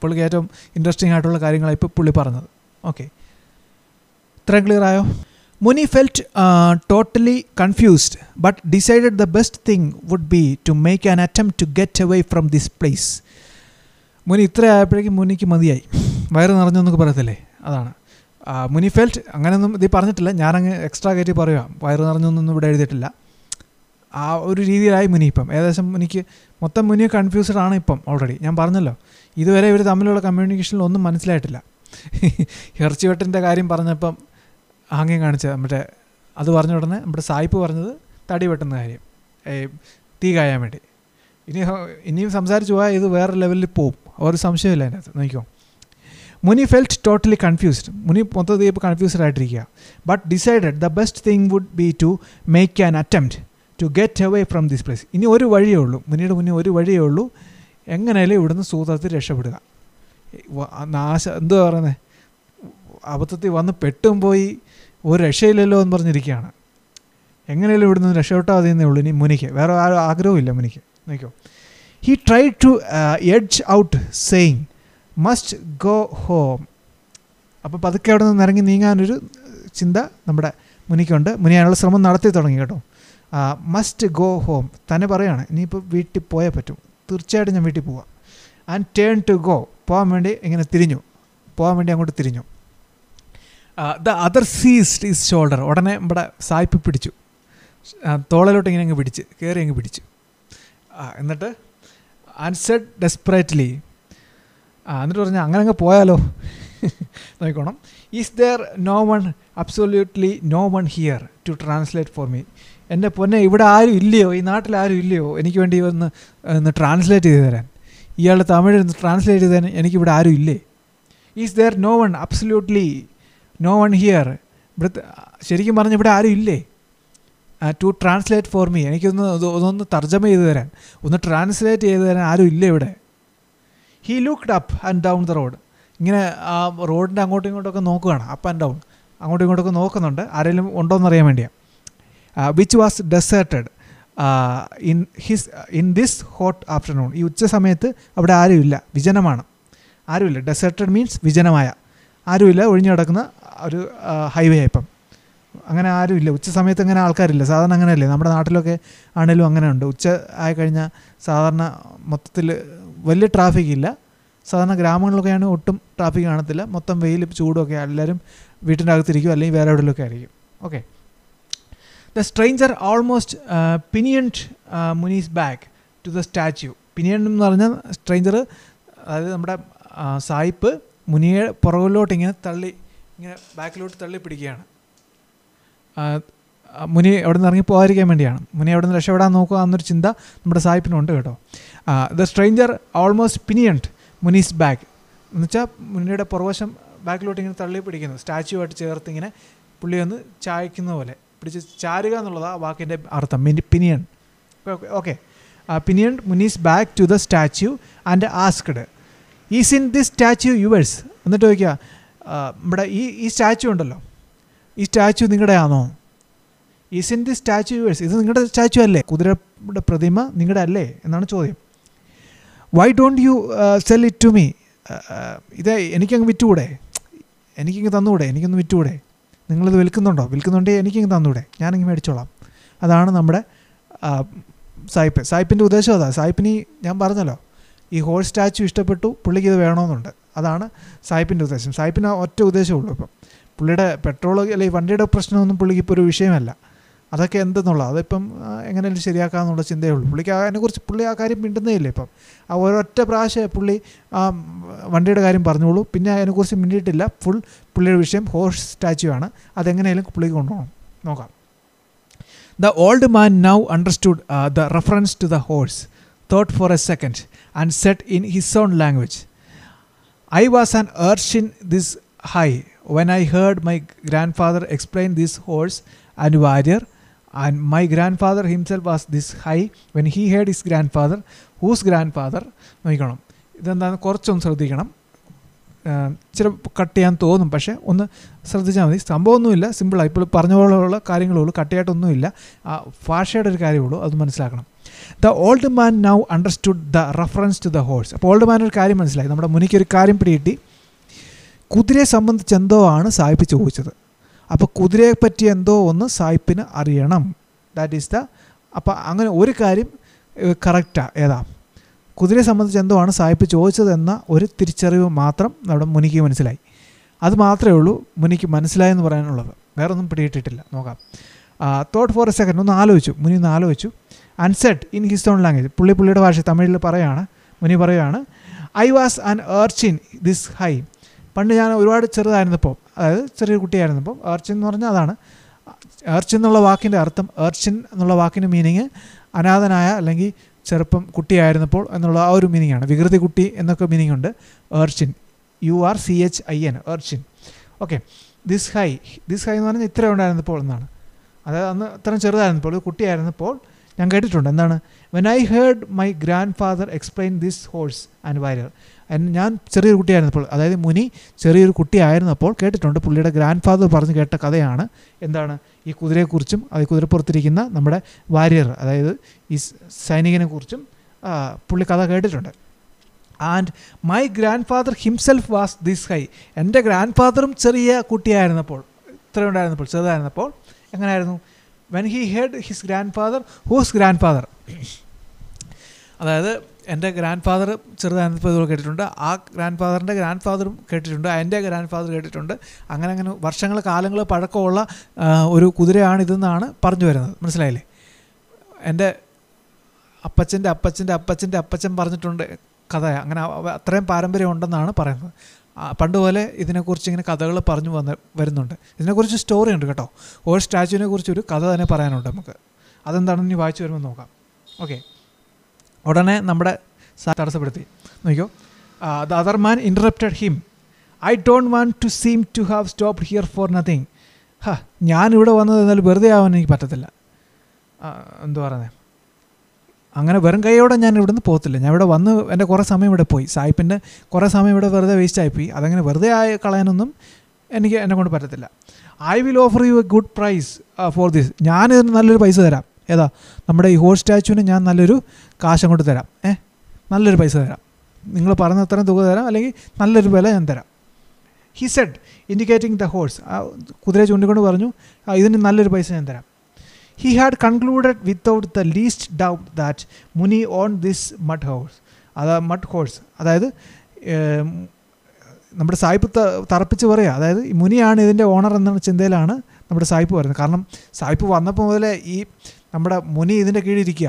പുള്ളിക്ക് ഏറ്റവും ഇൻട്രസ്റ്റിംഗ് ആയിട്ടുള്ള കാര്യങ്ങളാണ് ഇപ്പോൾ പുള്ളി പറഞ്ഞത്. ഓക്കെ, ഇത്രയും ക്ലിയർ ആയോ? Muni felt totally confused but decided the best thing would be to make an attempt to get away from this place. Muni ഇത്ര ആയപ്പോഴേക്കും മുനിക്ക് മതിയായി, വയറ് നിറഞ്ഞെന്നൊക്കെ പറയത്തില്ലേ, അതാണ്. മുനി ഫെൽറ്റ് അങ്ങനെയൊന്നും ഇത് പറഞ്ഞിട്ടില്ല, ഞാനങ്ങ് എക്സ്ട്രാ കയറ്റി പറയുക, വയറ് നിറഞ്ഞൊന്നും ഇവിടെ എഴുതിയിട്ടില്ല. ആ ഒരു രീതിയിലായി മുനി ഇപ്പം. ഏകദേശം മൊത്തം മുനി കൺഫ്യൂസ്ഡ് ആണ് ഇപ്പം ഓൾറെഡി. ഞാൻ പറഞ്ഞല്ലോ, ഇതുവരെ ഇവർ തമ്മിലുള്ള കമ്മ്യൂണിക്കേഷനിൽ ഒന്നും മനസ്സിലായിട്ടില്ല. ഇറച്ചിവെട്ടിൻ്റെ കാര്യം പറഞ്ഞപ്പം ആംഗ്യം കാണിച്ചത് മറ്റേ അത് പറഞ്ഞ ഉടനെ നമ്മുടെ സായിപ്പ് പറഞ്ഞത് തടി വെട്ടുന്ന കാര്യം, തീ കായാൻ വേണ്ടി. ഇനിയും സംസാരിച്ച് പോയാൽ ഇത് വേറെ ലെവലിൽ പോവും, ഒരു സംശയമില്ല അതിനകത്ത്. നോക്കിക്കോ, മുനി ഫെൽറ്റ് ടോട്ടലി കൺഫ്യൂസ്ഡ്. മുനി മൊത്തത്തിൽ ഇപ്പോൾ കൺഫ്യൂസ്ഡ് ആയിട്ടിരിക്കുക. But decided the best thing would be to make an attempt to get away from this place. ഇനി ഒരു വഴിയേ ഉള്ളൂ, മുനിയുടെ മുന്നേ ഒരു വഴിയേ ഉള്ളൂ, എങ്ങനെയാലും ഇവിടുന്ന് സൂത്രത്തിൽ രക്ഷപ്പെടുക. എന്തുവാ പറയുന്നത്, അബദ്ധത്തിൽ വന്ന് പെട്ടും പോയി ഒരു രക്ഷയില്ലല്ലോ എന്ന് പറഞ്ഞിരിക്കുകയാണ്. എങ്ങനെയാലും ഇവിടുന്ന് രക്ഷപ്പെട്ടാൽ മതിയെന്നേ ഉള്ളൂ ഇനി മുനിക്ക്, വേറെ ആഗ്രഹവും ഇല്ല മുനിക്ക്. നോക്കിയോ, he try to edge out saying must go home. അപ്പോൾ പതുക്കെ അവിടെ നിന്ന് ഇറങ്ങി നീങ്ങാനൊരു ചിന്ത നമ്മുടെ മുനിക്കുണ്ട്. മുനി അതിനുള്ള ശ്രമം നടത്തി തുടങ്ങി കേട്ടോ. മസ്റ്റ് ഗോ ഹോം തന്നെ പറയുകയാണ്, ഇനിയിപ്പോൾ വീട്ടിൽ പോയേ പറ്റും, തീർച്ചയായിട്ടും ഞാൻ വീട്ടിൽ പോവാം. ആൻഡ് ടേൺ ടു ഗോ, പോകാൻ വേണ്ടി അങ്ങോട്ട് തിരിഞ്ഞു. The other ceased is shoulder. ഉടനെ നമ്മുടെ സായിപ്പ് പിടിച്ചു, തോളിലോട്ട് ഇങ്ങനെ അങ്ങ് പിടിച്ചു. എന്നിട്ട് ആൻസർഡ് ഡെസ്പറേറ്റ്ലി. എന്നിട്ട് പറഞ്ഞാൽ അങ്ങനെ അങ്ങ് പോയാലോ. നോക്കിക്കോണം. Is there no one, absolutely no one here to translate for me. എൻ്റെ പൊന്നെ, ഇവിടെ ആരും ഇല്ലയോ, ഈ നാട്ടിൽ ആരും ഇല്ലയോ എനിക്ക് വേണ്ടി ഒന്ന് ട്രാൻസ്ലേറ്റ് ചെയ്ത് തരാൻ? ഇയാളുടെ തമിഴ് ട്രാൻസ്ലേറ്റ് ചെയ്ത് തരാൻ എനിക്കിവിടെ ആരും ഇല്ലേ? Is there no one, absolutely no one here. ഇവിടെ ശരിക്കും പറഞ്ഞാൽ ഇവിടെ ആരും ഇല്ലേ? ടു ട്രാൻസ്ലേറ്റ് ഫോർ മീ, എനിക്കൊന്ന് തർജ്ജമ ചെയ്ത് തരാൻ, ഒന്ന് ട്രാൻസ്ലേറ്റ് ചെയ്ത് തരാൻ ആരും ഇല്ല ഇവിടെ. He looked up and down the road. ഇങ്ങനെ ആ റോഡിൻ്റെ അങ്ങോട്ടും ഇങ്ങോട്ടൊക്കെ നോക്കുകയാണ്, അപ്പ് ആൻഡ് ഡൗൺ, അങ്ങോട്ടും ഇങ്ങോട്ടൊക്കെ നോക്കുന്നുണ്ട്, ആരെങ്കിലും ഉണ്ടോയെന്ന് അറിയാൻ വേണ്ടിയാണ്. Which was deserted in this hot afternoon. ഈ ഉച്ച സമയത്ത് അവിടെ ആരുമില്ല, വിജനമാണ്, ആരുമില്ല. ഡെസേർട്ടഡ് മീൻസ് വിജനമായ, ആരുമില്ല, ഒഴിഞ്ഞു കിടക്കുന്ന ഒരു ഹൈവേ ഇപ്പം. അങ്ങനെ ആരുമില്ല ഉച്ച സമയത്ത്, അങ്ങനെ ആൾക്കാരില്ല. സാധാരണ അങ്ങനെയല്ലേ, നമ്മുടെ നാട്ടിലൊക്കെ ആണെങ്കിലും അങ്ങനെ ഉണ്ട്. ഉച്ച ആയിക്കഴിഞ്ഞാൽ സാധാരണ മൊത്തത്തിൽ വലിയ ട്രാഫിക് ഇല്ല. സാധാരണ ഗ്രാമങ്ങളിലൊക്കെയാണ് ഒട്ടും ട്രാഫിക് കാണത്തില്ല, മൊത്തം വെയിൽ ചൂടൊക്കെ, എല്ലാവരും വീട്ടിൻ്റെ അകത്തിരിക്കും അല്ലെങ്കിൽ വേറെ എവിടെയൊക്കെ ആയിരിക്കും. Okay. The stranger almost pinioned Muni's back to the statue. Pinion എന്ന് പറഞ്ഞാൽ സ്ട്രേഞ്ചർ, അതായത് നമ്മുടെ സായിപ്പ് മുനിയെ പുറകിലോട്ട് ഇങ്ങനെ ബാക്കിലോട്ട് തള്ളി പിടിക്കുകയാണ്. മുനി അവിടെ നിന്ന് ഇറങ്ങി പോകാതിരിക്കാൻ വേണ്ടിയാണ്, മുനി അവിടെ നിന്ന് രക്ഷപ്പെടാൻ നോക്കുക എന്നൊരു ചിന്ത നമ്മുടെ സായിപ്പിനുണ്ട് കേട്ടോ. The stranger almost pinioned Muni's back എന്ന് വെച്ചാൽ മുനിയുടെ പുറവശം ബാക്കിലോട്ട് ഇങ്ങനെ തള്ളി പിടിക്കുന്നു, സ്റ്റാച്യു ആയിട്ട് ചേർത്ത് ഇങ്ങനെ പുള്ളി ഒന്ന് ചായക്കുന്ന പോലെ പിടിച്ച് ചാരുക എന്നുള്ളതാണ് ആ വാക്കിൻ്റെ അർത്ഥം, pinion. Okay. Pinion Muni's back to the statue and asked is in this statue yours. എന്നിട്ട് ചോദിക്കുക, നമ്മുടെ ഈ സ്റ്റാച്യു ഉണ്ടല്ലോ, ഈ സ്റ്റാച്യു നിങ്ങളുടെ ആണോ? Is in this statue yours, ഇത് നിങ്ങളുടെ സ്റ്റാച്യു അല്ലേ, കുതിരയുടെ പ്രതിമ നിങ്ങളുടെ അല്ലേ എന്നാണ് ചോദ്യം. Why don't you sell it to me, ഇത് എനിക്കങ്ങ് വിറ്റുകൂടെ, എനിക്കിങ്ങ് തന്നുകൂടെ, എനിക്കൊന്ന് വിറ്റുകൂടെ, നിങ്ങളിത് വിൽക്കുന്നുണ്ടെങ്കിൽ എനിക്കിങ്ങ് തന്നുകൂടെ, ഞാനിങ്ങ് മേടിച്ചോളാം. അതാണ് നമ്മുടെ സായിപ്പിൻ്റെ ഉദ്ദേശം. അതാണ് സായിപ്പിന്, ഞാൻ പറഞ്ഞല്ലോ ഈ ഹോഴ്സ് സ്റ്റാച്ചു ഇഷ്ടപ്പെട്ടു, പുള്ളിക്ക് ഇത് വേണമെന്നുണ്ട്. അതാണ് സായിപ്പിൻ്റെ ഉദ്ദേശം. സായിപ്പിന് ഒറ്റ ഉദ്ദേശമുള്ളൂ. ഇപ്പം പുള്ളിയുടെ പെട്രോൾ അല്ലെങ്കിൽ വണ്ടിയുടെ പ്രശ്നമൊന്നും പുള്ളിക്ക് ഇപ്പോൾ ഒരു വിഷയമല്ല. അതൊക്കെ എന്തെന്നുള്ളത് അതിപ്പം എങ്ങനെയും ശരിയാക്കാമെന്നുള്ള ചിന്തയേ ഉള്ളൂ. പുള്ളിക്ക് അതിനെക്കുറിച്ച് പുള്ളി ആ കാര്യം മിണ്ടുന്നേ ഇല്ല. ഇപ്പം ആ ഒരൊറ്റ പ്രാവശ്യം പുള്ളി ആ വണ്ടിയുടെ കാര്യം പറഞ്ഞോളൂ, പിന്നെ അതിനെക്കുറിച്ച് മിണ്ടിയിട്ടില്ല. പുള്ളിയുടെ വിഷയം ഹോഴ്സ് സ്റ്റാച്ചു ആണ്. അതെങ്ങനെയാലും പുള്ളിക്ക് കൊണ്ടുപോകണം. നോക്കാം. The old man now understood the reference to the horse, thought for a second, and said in his own language, I was an urchin this high when I heard my grandfather explain this horse and warrior, and my grandfather himself was this high when he heard his grandfather, whose grandfather. നോക്കണം, ഇതെന്താണ് കുറച്ചൊന്ന് ശ്രദ്ധിക്കണം. ഇച്ചിരി cut ചെയ്യാൻ തോന്നും, പക്ഷേ ഒന്ന് ശ്രദ്ധിച്ചാൽ മതി. സംഭവമൊന്നുമില്ല, സിമ്പിളാണ്. ഇപ്പോൾ പറഞ്ഞ പോലെയുള്ള കാര്യങ്ങളുള്ളൂ, കട്ടിയായിട്ടൊന്നുമില്ല. ഭാഷയുടെ ഒരു കാര്യമുള്ളൂ, അത് മനസ്സിലാക്കണം. The old man now understood the reference to the horse. അപ്പോൾ ഓൾഡ് മാൻ ഒരു കാര്യം മനസ്സിലായി, നമ്മുടെ മുനിക്കൊരു കാര്യം പിടികിട്ടി. കുതിരയെ സംബന്ധിച്ച് എന്തോ ആണ് സായിപ്പ് ചോദിച്ചത്. അപ്പോൾ കുതിരയെ പറ്റി എന്തോ ഒന്ന് സായിപ്പിന് അറിയണം. ദാറ്റ് ഈസ് അപ്പോൾ അങ്ങനെ ഒരു കാര്യം കറക്റ്റാണ്. ഏതാ? കുതിരയെ സംബന്ധിച്ച് എന്തോ ആണ് സായിപ്പ് ചോദിച്ചതെന്ന ഒരു തിരിച്ചറിവ് മാത്രം നമ്മുടെ മുനിക്ക് മനസ്സിലായി. അത് മാത്രമേ ഉള്ളൂ മുനിക്ക് മനസ്സിലായെന്ന് പറയാനുള്ളത്. വേറൊന്നും പിടിയിട്ടിട്ടില്ല. നോക്കാം. തോട്ട് ഫോർ എ സെക്കൻഡ്, ഒന്ന് ആലോചിച്ചു. മുനി ഒന്ന് ആലോചിച്ചു. And said in his own language, പുള്ളിയുടെ ഭാഷ തമിഴിൽ മുനി പറയുകയാണ്, I was an urchin this high. പണ്ട് ഞാൻ ഒരുപാട് ചെറുതായിരുന്നപ്പോൾ, അതായത് ചെറിയൊരു കുട്ടിയായിരുന്നപ്പോൾ, ഏർച്ചിൻ എന്ന് പറഞ്ഞാൽ അതാണ്. ഏർച്ചിൻ എന്നുള്ള വാക്കിൻ്റെ അർത്ഥം, ഏർച്ചിൻ എന്നുള്ള വാക്കിൻ്റെ മീനിങ് അനാഥനായ അല്ലെങ്കിൽ ചെറുപ്പം കുട്ടിയായിരുന്നപ്പോൾ എന്നുള്ള ആ ഒരു മീനിങ്ങാണ്. വികൃതി കുട്ടി എന്നൊക്കെ മീനിങ് ഉണ്ട്. ഏർച്ചിൻ, URCHIN, ഏർച്ചിൻ. ഓക്കെ. ദിസ് ഹൈ എന്ന് പറഞ്ഞാൽ ഇത്ര ഉണ്ടായിരുന്നപ്പോൾ എന്നാണ്. അതായത് അന്ന് ഇത്രയും ചെറുതായിരുന്നപ്പോൾ, ഒരു കുട്ടിയായിരുന്നപ്പോൾ ഞാൻ കേട്ടിട്ടുണ്ട്. എന്താണ്? When I heard my grandfather explain this horse and warrior. ഞാൻ ചെറിയൊരു കുട്ടിയായിരുന്നപ്പോൾ, അതായത് മുനി ചെറിയൊരു കുട്ടിയായിരുന്നപ്പോൾ കേട്ടിട്ടുണ്ട്. പുള്ളിയുടെ ഗ്രാൻഡ് ഫാദർ പറഞ്ഞ് കേട്ട കഥയാണ്. എന്താണ്? ഈ കുതിരയെക്കുറിച്ചും അത് കുതിരപ്പുറത്തിരിക്കുന്ന നമ്മുടെ വാരിയർ, അതായത് ഈ സൈനികനെ കുറിച്ചും പുള്ളി കഥ കേട്ടിട്ടുണ്ട്. And my grandfather himself was this high. എൻ്റെ ഗ്രാൻഡ് ഫാദറും ചെറിയ കുട്ടിയായിരുന്നപ്പോൾ, ഇത്രയുണ്ടായിരുന്നപ്പോൾ, ചെറുതായിരുന്നപ്പോൾ എങ്ങനെയായിരുന്നു? When he heard his grandfather, whose grandfather, അതായത് എൻ്റെ ഗ്രാൻഡ് ഫാദർ ചെറുതായിരുന്നപ്പോൾ ഇതുപോലെ കേട്ടിട്ടുണ്ട്. ആ ഗ്രാൻഡ് ഫാദറിൻ്റെ ഗ്രാൻഡ് ഫാദറും കേട്ടിട്ടുണ്ട്. എൻ്റെ ഗ്രാൻഡ് ഫാദർ കേട്ടിട്ടുണ്ട്. അങ്ങനെ വർഷങ്ങൾ കാലങ്ങൾ പഴക്കമുള്ള ഒരു കുതിരയാണിതെന്നാണ് പറഞ്ഞു വരുന്നത്. മനസ്സിലായില്ലേ? എൻ്റെ അപ്പച്ചൻ്റെ അപ്പച്ചൻ്റെ അപ്പച്ചൻ്റെ അപ്പച്ചൻ പറഞ്ഞിട്ടുണ്ട് കഥ. അങ്ങനെ അത്രയും പാരമ്പര്യം ഉണ്ടെന്നാണ് പറയുന്നത്. പണ്ട് പോലെ ഇതിനെക്കുറിച്ച് ഇങ്ങനെ കഥകൾ പറഞ്ഞു വരുന്നുണ്ട്. ഇതിനെക്കുറിച്ച് സ്റ്റോറി ഉണ്ട് കേട്ടോ. ഓരോ സ്റ്റാച്ചുവിനെ കുറിച്ചൊരു കഥ തന്നെ പറയാനുണ്ട് നമുക്ക്. അതെന്താണെന്ന് ഇനി വായിച്ചു വരുമ്പോൾ നോക്കാം. ഓക്കെ. ഉടനെ നമ്മുടെ തടസ്സപ്പെടുത്തി. നോക്കിയോ. The other man interrupted him. I don't want to seem to have stopped here for nothing. ഞാനിവിടെ വന്നത് എന്നാലും വെറുതെ ആവാൻ എനിക്ക് പറ്റത്തില്ല. എന്തു പറയുന്നത്? അങ്ങനെ വെറും കൈയോടെ ഞാൻ ഇവിടുന്ന് പോകത്തില്ല. ഞാൻ ഇവിടെ വന്ന് എൻ്റെ കുറേ സമയം ഇവിടെ പോയി. സായിപ്പിൻ്റെ കുറേ സമയം ഇവിടെ വെറുതെ വേസ്റ്റായിപ്പോയി. അതങ്ങനെ വെറുതെ കളയാനൊന്നും എന്നെ കൊണ്ട് പറ്റത്തില്ല. I will offer you a good price for this. ഞാനിതിന് നല്ലൊരു പൈസ തരാം. ഏതാ? നമ്മുടെ ഈ ഹോഴ്സ് സ്റ്റാച്ചുവിന് ഞാൻ നല്ലൊരു കാശ് അങ്ങോട്ട് തരാം. നല്ലൊരു പൈസ തരാം. നിങ്ങൾ പറഞ്ഞ അത്രയും തുക തരാം, അല്ലെങ്കിൽ നല്ലൊരു വില ഞാൻ തരാം. He said indicating the horse. കുതിരയെ ചൂണ്ടിക്കൊണ്ട് പറഞ്ഞു, ഇതിന് നല്ലൊരു പൈസ ഞാൻ തരാം. He had concluded without the least doubt that Muni owned this mud horse. അതായത് നമ്മുടെ സായിപ്പ് തറപ്പിച്ച് പറയുക, അതായത് മുനിയാണ് ഇതിൻ്റെ ഓണർ എന്ന ചിന്തയിലാണ് നമ്മുടെ സായിപ്പ് പറയുന്നത്. കാരണം സായിപ്പ് വന്നപ്പോൾ മുതലേ ഈ നമ്മുടെ മുനി ഇതിൻ്റെ കീഴിരിക്കുക.